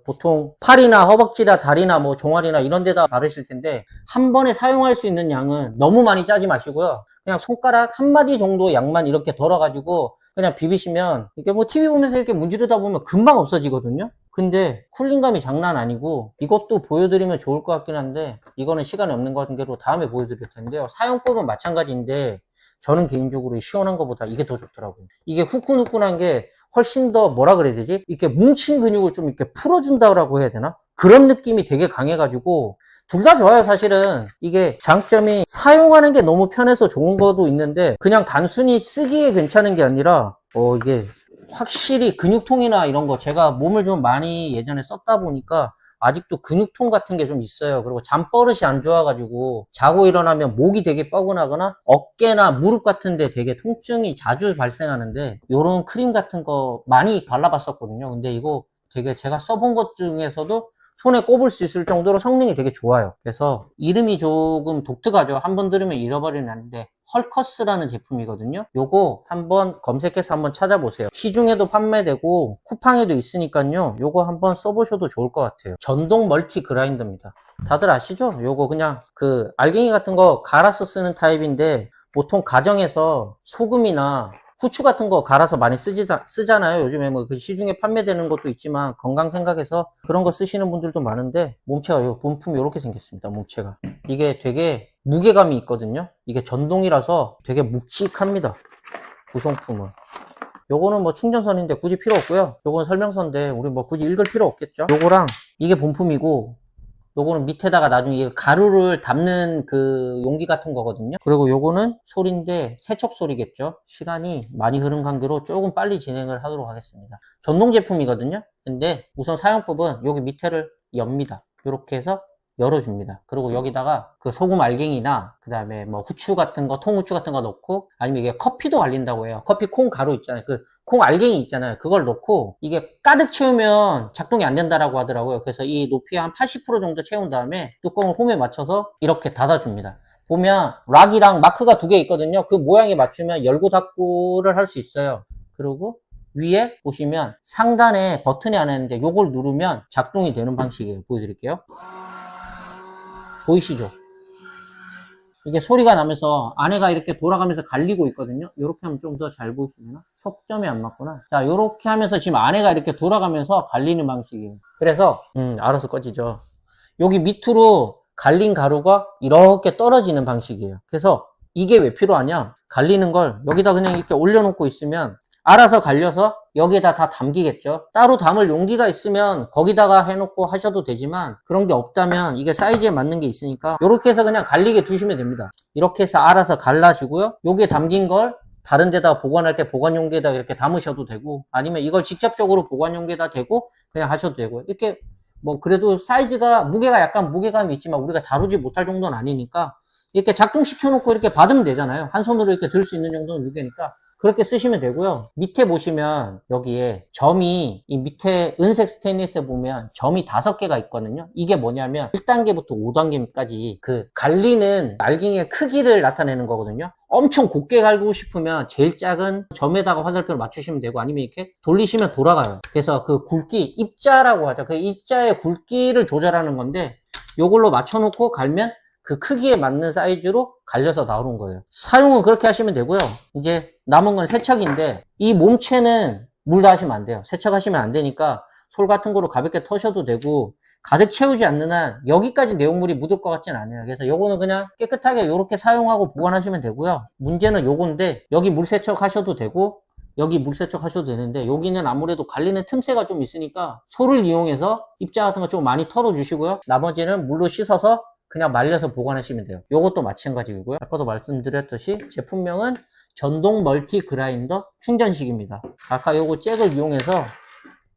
보통 팔이나 허벅지나 다리나 종아리나 이런 데다 바르실 텐데 한 번에 사용할 수 있는 양은 너무 많이 짜지 마시고요. 그냥 손가락 한 마디 정도 양만 이렇게 덜어가지고 그냥 비비시면 이렇게 TV 보면서 이렇게 문지르다 보면 금방 없어지거든요. 근데 쿨링감이 장난 아니고 이것도 보여드리면 좋을 것 같긴 한데 이거는 시간이 없는 관계로 다음에 보여드릴 텐데요. 사용법은 마찬가지인데 저는 개인적으로 시원한 것보다 이게 더 좋더라고요. 이게 후끈후끈한 게 훨씬 더 뭐라 그래야 되지? 이렇게 뭉친 근육을 좀 이렇게 풀어준다고 해야 되나? 그런 느낌이 되게 강해가지고 둘 다 좋아요. 사실은 이게 장점이 사용하는 게 너무 편해서 좋은 것도 있는데 그냥 단순히 쓰기에 괜찮은 게 아니라 이게 확실히 근육통이나 이런 거 제가 몸을 좀 많이 예전에 썼다 보니까 아직도 근육통 같은 게 좀 있어요. 그리고 잠버릇이 안 좋아가지고 자고 일어나면 목이 되게 뻐근하거나 어깨나 무릎 같은 데 되게 통증이 자주 발생하는데 요런 크림 같은 거 많이 발라봤었거든요. 근데 이거 되게 제가 써본 것 중에서도 손에 꼽을 수 있을 정도로 성능이 되게 좋아요. 그래서 이름이 조금 독특하죠. 한번 들으면 잃어버리는데 헐커스라는 제품이거든요. 요거 한번 검색해서 한번 찾아보세요. 시중에도 판매되고 쿠팡에도 있으니까요. 요거 한번 써보셔도 좋을 것 같아요. 전동 멀티 그라인더입니다. 다들 아시죠? 요거 그냥 그 알갱이 같은 거 갈아서 쓰는 타입인데 보통 가정에서 소금이나 후추 같은 거 갈아서 많이 쓰잖아요. 요즘에 뭐 그 시중에 판매되는 것도 있지만 건강 생각해서 그런 거 쓰시는 분들도 많은데, 몸체가 요 본품이 이렇게 생겼습니다. 몸체가 이게 되게 무게감이 있거든요. 이게 전동이라서 되게 묵직합니다. 구성품은. 요거는 뭐 충전선인데 굳이 필요 없고요. 요거는 설명서인데 우리 뭐 굳이 읽을 필요 없겠죠. 요거랑 이게 본품이고, 요거는 밑에다가 나중에 이거 가루를 담는 그 용기 같은 거거든요. 그리고 요거는 소리인데 세척 소리겠죠. 시간이 많이 흐른 관계로 조금 빨리 진행을 하도록 하겠습니다. 전동 제품이거든요. 근데 우선 사용법은 여기 밑에를 엽니다. 이렇게 해서 열어줍니다. 그리고 여기다가 그 소금 알갱이나 그 다음에 뭐 후추 같은 거, 통후추 같은 거 넣고, 아니면 이게 커피도 갈린다고 해요. 커피 콩 가루 있잖아요. 그 콩 알갱이 있잖아요. 그걸 넣고 이게 가득 채우면 작동이 안 된다라고 하더라고요. 그래서 이 높이 한 80% 정도 채운 다음에 뚜껑을 홈에 맞춰서 이렇게 닫아줍니다. 보면 락이랑 마크가 두 개 있거든요. 그 모양에 맞추면 열고 닫고를 할 수 있어요. 그리고 위에 보시면 상단에 버튼이 하나 있는데 요걸 누르면 작동이 되는 방식이에요. 보여드릴게요. 보이시죠? 이게 소리가 나면서 안에가 이렇게 돌아가면서 갈리고 있거든요. 이렇게 하면 좀 더 잘 보이시나? 초점이 안 맞구나. 자, 이렇게 하면서 지금 안에가 이렇게 돌아가면서 갈리는 방식이에요. 그래서 알아서 꺼지죠. 여기 밑으로 갈린 가루가 이렇게 떨어지는 방식이에요. 그래서 이게 왜 필요하냐? 갈리는 걸 여기다 그냥 이렇게 올려놓고 있으면 알아서 갈려서 여기에다 다 담기겠죠. 따로 담을 용기가 있으면 거기다가 해놓고 하셔도 되지만, 그런 게 없다면 이게 사이즈에 맞는 게 있으니까 이렇게 해서 그냥 갈리게 두시면 됩니다. 이렇게 해서 알아서 갈라주고요. 여기에 담긴 걸 다른 데다 보관할 때 보관 용기에다 이렇게 담으셔도 되고, 아니면 이걸 직접적으로 보관 용기에다 대고 그냥 하셔도 되고요. 이렇게 뭐 그래도 사이즈가, 무게가 약간 무게감이 있지만 우리가 다루지 못할 정도는 아니니까 이렇게 작동시켜 놓고 이렇게 받으면 되잖아요. 한 손으로 이렇게 들 수 있는 정도는 무게니까 그렇게 쓰시면 되고요. 밑에 보시면 여기에 점이, 이 밑에 은색 스테인리스에 보면 점이 5개가 있거든요. 이게 뭐냐면 1단계부터 5단계까지 그 갈리는 알갱이의 크기를 나타내는 거거든요. 엄청 곱게 갈고 싶으면 제일 작은 점에다가 화살표를 맞추시면 되고, 아니면 이렇게 돌리시면 돌아가요. 그래서 그 굵기, 입자라고 하죠. 그 입자의 굵기를 조절하는 건데, 요걸로 맞춰놓고 갈면 그 크기에 맞는 사이즈로 갈려서 나오는 거예요. 사용은 그렇게 하시면 되고요. 이제 남은 건 세척인데, 이 몸체는 물 닿으시면 안 돼요. 세척하시면 안 되니까 솔 같은 거로 가볍게 터셔도 되고, 가득 채우지 않는 한 여기까지 내용물이 묻을 것 같진 않아요. 그래서 요거는 그냥 깨끗하게 이렇게 사용하고 보관하시면 되고요. 문제는 요건데, 여기 물 세척 하셔도 되고 여기 물 세척 하셔도 되는데, 여기는 아무래도 갈리는 틈새가 좀 있으니까 솔을 이용해서 입자 같은 거 좀 많이 털어 주시고요. 나머지는 물로 씻어서 그냥 말려서 보관하시면 돼요. 요것도 마찬가지고요. 아까도 말씀드렸듯이 제품명은 전동 멀티 그라인더 충전식입니다. 아까 요거 잭을 이용해서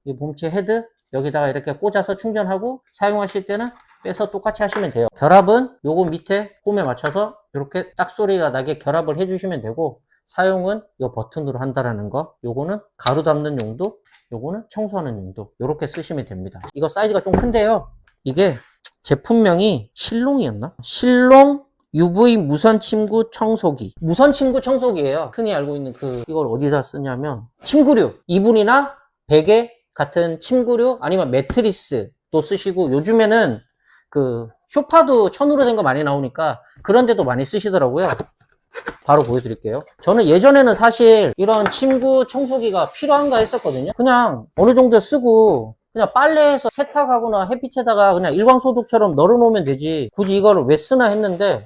이 몸체 헤드 여기다가 이렇게 꽂아서 충전하고, 사용하실 때는 빼서 똑같이 하시면 돼요. 결합은 요거 밑에 홈에 맞춰서 이렇게 딱 소리가 나게 결합을 해주시면 되고, 사용은 요 버튼으로 한다라는 거. 요거는 가루 담는 용도, 요거는 청소하는 용도, 요렇게 쓰시면 됩니다. 이거 사이즈가 좀 큰데요. 이게 제품명이 실롱이었나? 실롱 UV 무선 침구 청소기. 무선 침구 청소기예요. 흔히 알고 있는 이걸 어디다 쓰냐면 침구류, 이불이나 베개 같은 침구류, 아니면 매트리스도 쓰시고, 요즘에는 그 소파도 천으로 된 거 많이 나오니까 그런 데도 많이 쓰시더라고요. 바로 보여드릴게요. 저는 예전에는 사실 이런 침구 청소기가 필요한가 했었거든요. 그냥 어느 정도 쓰고 그냥 빨래해서 세탁하거나 햇빛에다가 그냥 일광 소독처럼 널어놓으면 되지, 굳이 이거를 왜 쓰나 했는데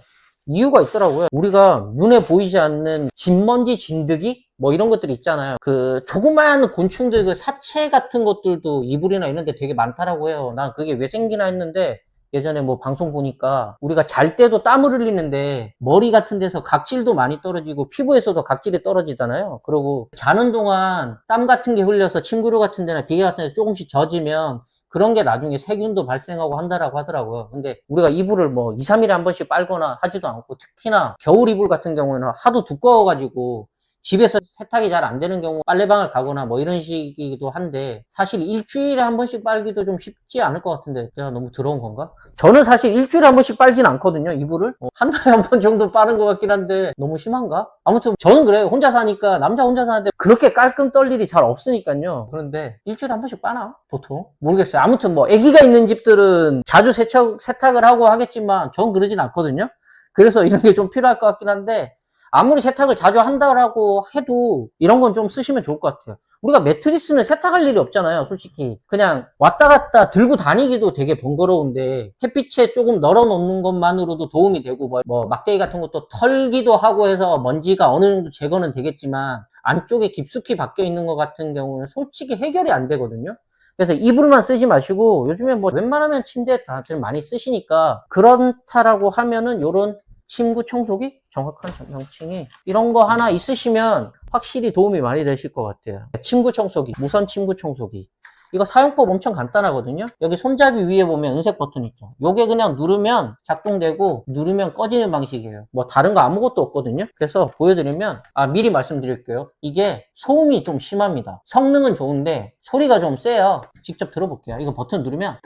이유가 있더라고요. 우리가 눈에 보이지 않는 진먼지, 진드기 뭐 이런 것들이 있잖아요. 그 조그마한 곤충들, 그 사체 같은 것들도 이불이나 이런 데 되게 많다라고 해요. 난 그게 왜 생기나 했는데, 예전에 뭐 방송 보니까 우리가 잘 때도 땀을 흘리는데 머리 같은 데서 각질도 많이 떨어지고 피부에서도 각질이 떨어지잖아요. 그리고 자는 동안 땀 같은 게 흘려서 침구류 같은 데나 비계 같은 데 조금씩 젖으면 그런 게 나중에 세균도 발생하고 한다라고 하더라고요. 근데 우리가 이불을 뭐 2, 3일에 한 번씩 빨거나 하지도 않고, 특히나 겨울 이불 같은 경우에는 하도 두꺼워가지고 집에서 세탁이 잘 안 되는 경우 빨래방을 가거나 뭐 이런 식이기도 한데, 사실 일주일에 한 번씩 빨기도 좀 쉽지 않을 것 같은데 제가 너무 더러운 건가? 저는 사실 일주일에 한 번씩 빨진 않거든요, 이불을. 한 달에 한 번 정도 빠는 것 같긴 한데 너무 심한가? 아무튼 저는 그래요. 혼자 사니까, 남자 혼자 사는데 그렇게 깔끔 떨 일이 잘 없으니까요. 그런데 일주일에 한 번씩 빠나? 보통? 모르겠어요. 아무튼 뭐 아기가 있는 집들은 자주 세탁을 하고 하겠지만 전 그러진 않거든요. 그래서 이런 게 좀 필요할 것 같긴 한데, 아무리 세탁을 자주 한다라고 해도 이런 건 좀 쓰시면 좋을 것 같아요. 우리가 매트리스는 세탁할 일이 없잖아요, 솔직히. 그냥 왔다 갔다 들고 다니기도 되게 번거로운데 햇빛에 조금 널어 놓는 것만으로도 도움이 되고 뭐 막대기 같은 것도 털기도 하고 해서 먼지가 어느 정도 제거는 되겠지만 안쪽에 깊숙이 박혀 있는 것 같은 경우는 솔직히 해결이 안 되거든요. 그래서 이불만 쓰지 마시고 요즘에 뭐 웬만하면 침대 다들 많이 쓰시니까 그렇다라고 하면은 요런 침구 청소기? 정확한 명칭이 이런 거 하나 있으시면 확실히 도움이 많이 되실 것 같아요. 침구 청소기, 무선 침구 청소기. 이거 사용법 엄청 간단하거든요. 여기 손잡이 위에 보면 은색 버튼 있죠. 요게 그냥 누르면 작동되고 누르면 꺼지는 방식이에요. 뭐 다른 거 아무것도 없거든요. 그래서 보여드리면 미리 말씀드릴게요. 이게 소음이 좀 심합니다. 성능은 좋은데 소리가 좀 세요. 직접 들어볼게요. 이거 버튼 누르면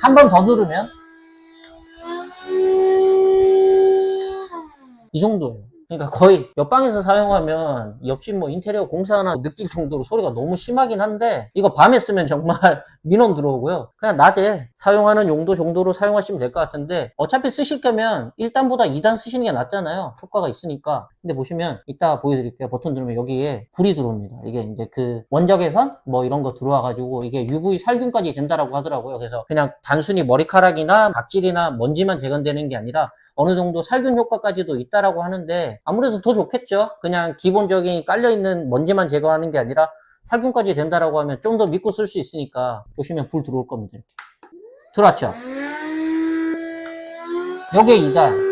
한 번 더 누르면 이 정도예요. 그러니까 거의 옆방에서 사용하면 옆집 뭐 인테리어 공사나 느낄 정도로 소리가 너무 심하긴 한데 이거 밤에 쓰면 정말 민원 들어오고요. 그냥 낮에 사용하는 용도 정도로 사용하시면 될 것 같은데 어차피 쓰실 거면 1단보다 2단 쓰시는 게 낫잖아요. 효과가 있으니까. 근데 보시면 이따 보여드릴게요. 버튼 누르면 여기에 불이 들어옵니다. 이게 이제 그 원적외선 뭐 이런 거 들어와가지고 이게 UV 살균까지 된다라고 하더라고요. 그래서 그냥 단순히 머리카락이나 각질이나 먼지만 제거되는 게 아니라 어느 정도 살균 효과까지도 있다라고 하는데 아무래도 더 좋겠죠. 그냥 기본적인 깔려있는 먼지만 제거하는 게 아니라 살균까지 된다라고 하면 좀 더 믿고 쓸 수 있으니까 보시면 불 들어올 겁니다. 이렇게. 들어왔죠? 요게 2단.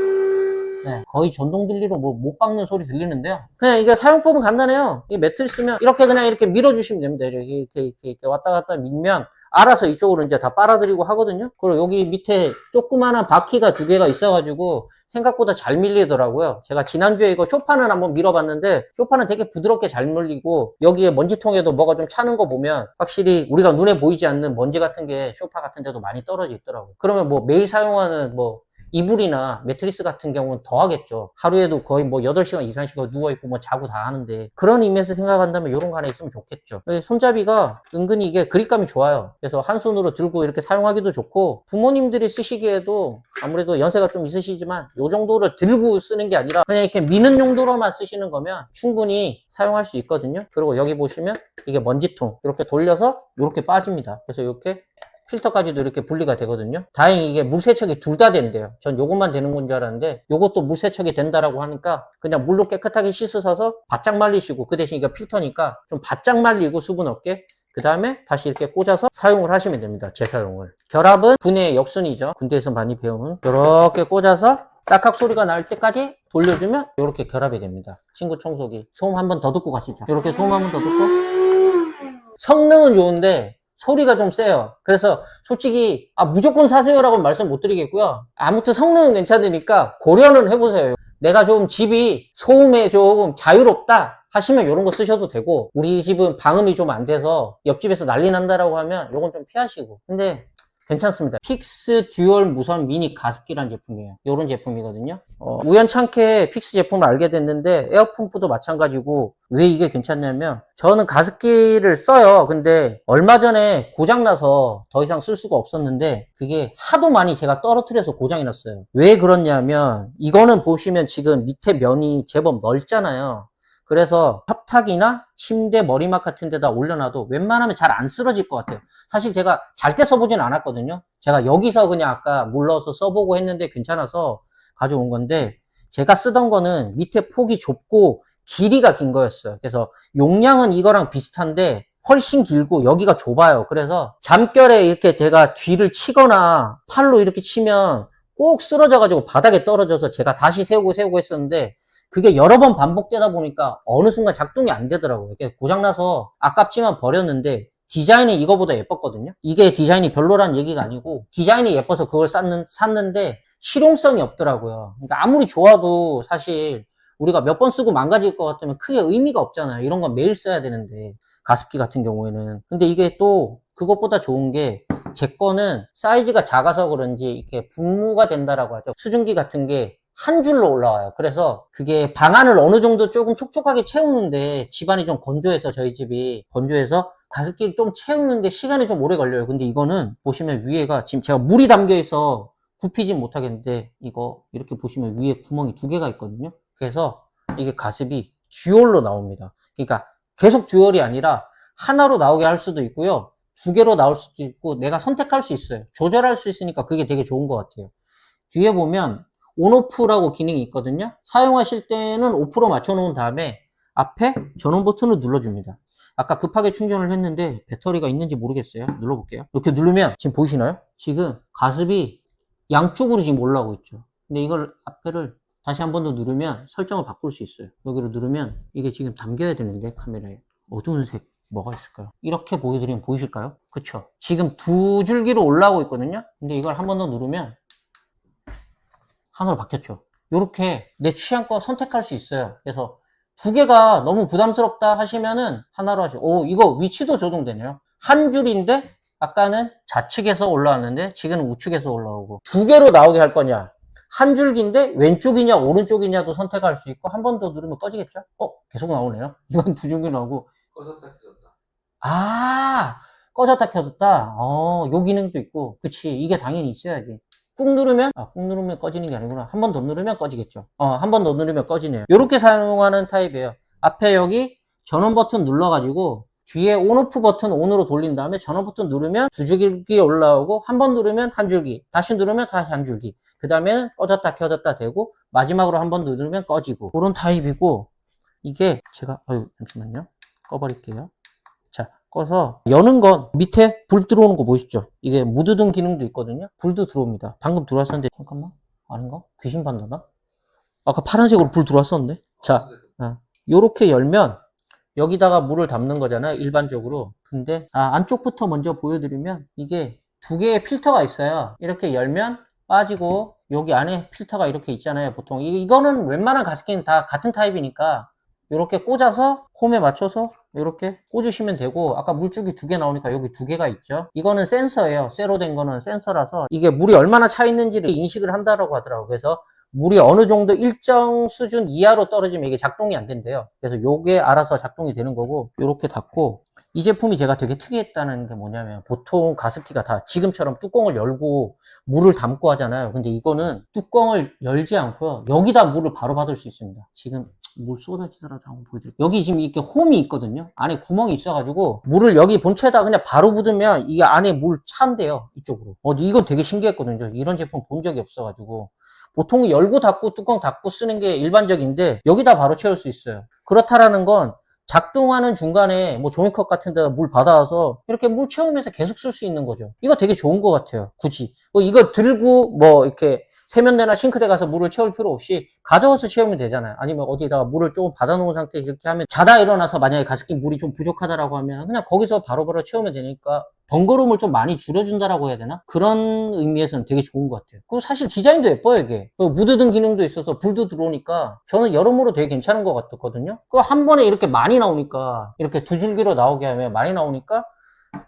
네, 거의 전동 들리로 뭐 못 박는 소리 들리는데요. 그냥 이게 사용법은 간단해요. 이 매트리스면 이렇게 그냥 이렇게 밀어주시면 됩니다. 이렇게 왔다 갔다 밀면 알아서 이쪽으로 이제 다 빨아들이고 하거든요. 그리고 여기 밑에 조그마한 바퀴가 2개가 있어가지고 생각보다 잘 밀리더라고요. 제가 지난주에 이거 쇼파는 한번 밀어봤는데 쇼파는 되게 부드럽게 잘 밀리고 여기에 먼지통에도 뭐가 좀 차는 거 보면 확실히 우리가 눈에 보이지 않는 먼지 같은 게 쇼파 같은 데도 많이 떨어져 있더라고요. 그러면 뭐 매일 사용하는 뭐 이불이나 매트리스 같은 경우는 더 하겠죠. 하루에도 거의 뭐 8시간 이상씩 누워있고 뭐 자고 다 하는데 그런 의미에서 생각한다면 이런 거 하나 있으면 좋겠죠. 손잡이가 은근히 이게 그립감이 좋아요. 그래서 한 손으로 들고 이렇게 사용하기도 좋고 부모님들이 쓰시기에도 아무래도 연세가 좀 있으시지만 이 정도를 들고 쓰는 게 아니라 그냥 이렇게 미는 용도로만 쓰시는 거면 충분히 사용할 수 있거든요. 그리고 여기 보시면 이게 먼지통 이렇게 돌려서 이렇게 빠집니다. 그래서 이렇게 필터까지도 이렇게 분리가 되거든요. 다행히 이게 물세척이 둘 다 된대요. 전 요것만 되는 건 줄 알았는데 요것도 물세척이 된다라고 하니까 그냥 물로 깨끗하게 씻으셔서 바짝 말리시고 그 대신 이거 필터니까 좀 바짝 말리고 수분 없게 그 다음에 다시 이렇게 꽂아서 사용을 하시면 됩니다. 재사용을. 결합은 분해의 역순이죠. 군대에서 많이 배우는 이렇게 꽂아서 딱딱 소리가 날 때까지 돌려주면 이렇게 결합이 됩니다. 친구 청소기. 소음 한 번 더 듣고 가시죠. 이렇게 소음 한 번 더 듣고 성능은 좋은데 소리가 좀 세요. 그래서 솔직히 무조건 사세요라고 말씀 못 드리겠고요. 아무튼 성능은 괜찮으니까 고려는 해보세요. 내가 좀 집이 소음에 좀 자유롭다 하시면 이런 거 쓰셔도 되고 우리 집은 방음이 좀 안 돼서 옆집에서 난리 난다라고 하면 이건 좀 피하시고 근데 괜찮습니다. 픽스 듀얼 무선 미니 가습기라는 제품이에요. 이런 제품이거든요. 우연찮게 픽스 제품을 알게 됐는데 에어펌프도 마찬가지고 왜 이게 괜찮냐면 저는 가습기를 써요. 근데 얼마 전에 고장나서 더 이상 쓸 수가 없었는데 그게 하도 많이 제가 떨어뜨려서 고장이 났어요. 왜 그렇냐면 이거는 보시면 지금 밑에 면이 제법 넓잖아요. 그래서 협탁이나 침대 머리맡 같은 데다 올려놔도 웬만하면 잘 안 쓰러질 것 같아요. 사실 제가 잘 때 써보진 않았거든요. 제가 여기서 그냥 아까 물러서 써보고 했는데 괜찮아서 가져온 건데 제가 쓰던 거는 밑에 폭이 좁고 길이가 긴 거였어요. 그래서 용량은 이거랑 비슷한데 훨씬 길고 여기가 좁아요. 그래서 잠결에 이렇게 제가 뒤를 치거나 팔로 이렇게 치면 꼭 쓰러져가지고 바닥에 떨어져서 제가 다시 세우고 했었는데 그게 여러 번 반복되다 보니까 어느 순간 작동이 안 되더라고요. 고장나서 아깝지만 버렸는데 디자인이 이거보다 예뻤거든요. 이게 디자인이 별로란 얘기가 아니고 디자인이 예뻐서 그걸 샀는데 실용성이 없더라고요. 그러니까 아무리 좋아도 사실 우리가 몇 번 쓰고 망가질 것 같으면 크게 의미가 없잖아요. 이런 건 매일 써야 되는데 가습기 같은 경우에는. 근데 이게 또 그것보다 좋은 게 제 거는 사이즈가 작아서 그런지 이렇게 분무가 된다라고 하죠. 수증기 같은 게 한 줄로 올라와요. 그래서 그게 방안을 어느 정도 조금 촉촉하게 채우는데 집안이 좀 건조해서 저희 집이 건조해서 가습기를 좀 채우는데 시간이 좀 오래 걸려요. 근데 이거는 보시면 위에가 지금 제가 물이 담겨 있어 굽히진 못하겠는데 이거 이렇게 보시면 위에 구멍이 2개가 있거든요. 그래서 이게 가습이 듀얼로 나옵니다. 그러니까 계속 듀얼이 아니라 하나로 나오게 할 수도 있고요. 2개로 나올 수도 있고 내가 선택할 수 있어요. 조절할 수 있으니까 그게 되게 좋은 것 같아요. 뒤에 보면 온오프라고 기능이 있거든요. 사용하실 때는 오프로 맞춰놓은 다음에 앞에 전원 버튼을 눌러줍니다. 아까 급하게 충전을 했는데 배터리가 있는지 모르겠어요. 눌러볼게요. 이렇게 누르면 지금 보이시나요? 지금 가습이 양쪽으로 지금 올라오고 있죠. 근데 이걸 앞에를 다시 한 번 더 누르면 설정을 바꿀 수 있어요. 여기로 누르면 이게 지금 담겨야 되는데 카메라에 어두운 색 뭐가 있을까요? 이렇게 보여드리면 보이실까요? 그쵸? 지금 2줄기로 올라오고 있거든요. 근데 이걸 한 번 더 누르면 하나로 바뀌었죠. 이렇게 내 취향껏 선택할 수 있어요. 그래서 2개가 너무 부담스럽다 하시면은 하나로 하시고, 이거 위치도 조정되네요. 한 줄인데 아까는 좌측에서 올라왔는데 지금은 우측에서 올라오고, 2개로 나오게 할 거냐, 한 줄기인데 왼쪽이냐 오른쪽이냐도 선택할 수 있고, 한 번 더 누르면 꺼지겠죠? 계속 나오네요. 이건 2줄기 나오고. 꺼졌다 켜졌다. 꺼졌다 켜졌다. 요 기능도 있고. 그치, 이게 당연히 있어야지. 꾹 누르면 꺼지는 게 아니구나. 한 번 더 누르면 꺼지겠죠. 한 번 더 누르면 꺼지네요. 이렇게 사용하는 타입이에요. 앞에 여기 전원 버튼 눌러가지고 뒤에 온오프 버튼 온으로 돌린 다음에 전원 버튼 누르면 2줄기 올라오고, 한 번 누르면 한 줄기, 다시 누르면 다시 한 줄기, 그 다음에는 꺼졌다 켜졌다 되고, 마지막으로 한 번 누르면 꺼지고, 그런 타입이고, 이게 제가 잠시만요, 꺼버릴게요. 자, 꺼서 여는 건 밑에 불 들어오는 거 보이시죠? 이게 무드등 기능도 있거든요. 불도 들어옵니다. 방금 들어왔었는데, 잠깐만, 아닌가? 귀신 봤나? 아까 파란색으로 불 들어왔었는데. 자, 요렇게 열면 여기다가 물을 담는 거잖아요, 일반적으로. 근데 안쪽부터 먼저 보여드리면, 이게 2개의 필터가 있어요. 이렇게 열면 빠지고, 여기 안에 필터가 이렇게 있잖아요, 보통. 이거는 웬만한 가습기는 다 같은 타입이니까 이렇게 꽂아서 홈에 맞춰서 이렇게 꽂으시면 되고, 아까 물줄기 2개 나오니까 여기 2개가 있죠. 이거는 센서예요. 쇠로 된 거는 센서라서 이게 물이 얼마나 차 있는지를 인식을 한다라고 하더라고요. 그래서 물이 어느 정도 일정 수준 이하로 떨어지면 이게 작동이 안 된대요. 그래서 요게 알아서 작동이 되는 거고, 요렇게 닫고, 이 제품이 제가 되게 특이했다는 게 뭐냐면, 보통 가습기가 다 지금처럼 뚜껑을 열고 물을 담고 하잖아요. 근데 이거는 뚜껑을 열지 않고요, 여기다 물을 바로 받을 수 있습니다. 지금 물 쏟아지더라도 한번 보여드릴게요. 여기 지금 이렇게 홈이 있거든요. 안에 구멍이 있어가지고 물을 여기 본체에다 그냥 바로 붓으면 이게 안에 물 찬대요, 이쪽으로. 이건 되게 신기했거든요. 이런 제품 본 적이 없어가지고. 보통 열고 닫고 뚜껑 닫고 쓰는 게 일반적인데 여기다 바로 채울 수 있어요. 그렇다라는 건 작동하는 중간에 뭐 종이컵 같은 데다 물 받아와서 이렇게 물 채우면서 계속 쓸 수 있는 거죠. 이거 되게 좋은 것 같아요. 굳이 이거 들고 이렇게 세면대나 싱크대 가서 물을 채울 필요 없이 가져와서 채우면 되잖아요. 아니면 어디다가 물을 조금 받아놓은 상태에서 이렇게 하면, 자다 일어나서 만약에 가습기 물이 좀 부족하다라고 하면 그냥 거기서 바로바로 채우면 되니까 번거로움을 좀 많이 줄여준다라고 해야 되나? 그런 의미에서는 되게 좋은 것 같아요. 그리고 사실 디자인도 예뻐요, 이게. 무드등 기능도 있어서 불도 들어오니까 저는 여러모로 되게 괜찮은 것 같거든요. 한 번에 이렇게 많이 나오니까, 이렇게 2줄기로 나오게 하면 많이 나오니까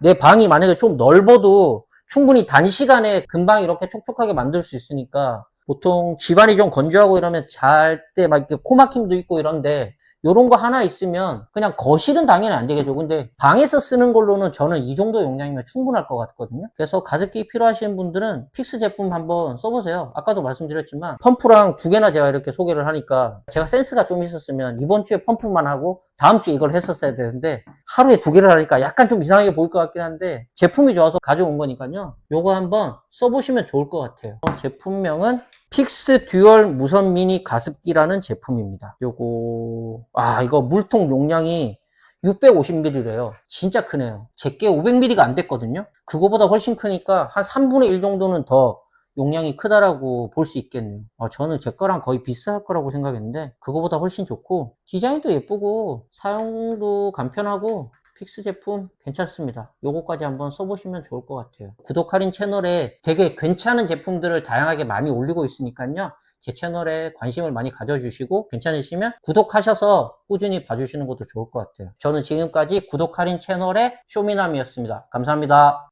내 방이 만약에 좀 넓어도 충분히 단시간에 금방 이렇게 촉촉하게 만들 수 있으니까, 보통 집안이 좀 건조하고 이러면 잘 때 막 이렇게 코막힘도 있고 이런데, 요런 거 하나 있으면 그냥 거실은 당연히 안 되겠죠. 근데 방에서 쓰는 걸로는 저는 이 정도 용량이면 충분할 것 같거든요. 그래서 가습기 필요하신 분들은 픽스 제품 한번 써보세요. 아까도 말씀드렸지만 펌프랑 2개나 제가 이렇게 소개를 하니까, 제가 센스가 좀 있었으면 이번 주에 펌프만 하고 다음 주에 이걸 했었어야 되는데 하루에 2개를 하니까 약간 좀 이상하게 보일 것 같긴 한데, 제품이 좋아서 가져온 거니까요. 요거 한번 써보시면 좋을 것 같아요. 제품명은 픽스 듀얼 무선 미니 가습기라는 제품입니다. 요거 이거 물통 용량이 650ml래요. 진짜 크네요. 제게 500ml가 안 됐거든요. 그거보다 훨씬 크니까 한 3분의 1 정도는 더 용량이 크다라고 볼 수 있겠네요. 저는 제 거랑 거의 비슷할 거라고 생각했는데 그거보다 훨씬 좋고, 디자인도 예쁘고 사용도 간편하고, 픽스 제품 괜찮습니다. 요거까지 한번 써보시면 좋을 것 같아요. 구독 할인 채널에 되게 괜찮은 제품들을 다양하게 많이 올리고 있으니까요. 제 채널에 관심을 많이 가져주시고 괜찮으시면 구독하셔서 꾸준히 봐주시는 것도 좋을 것 같아요. 저는 지금까지 구독 할인 채널의 쇼미남이었습니다. 감사합니다.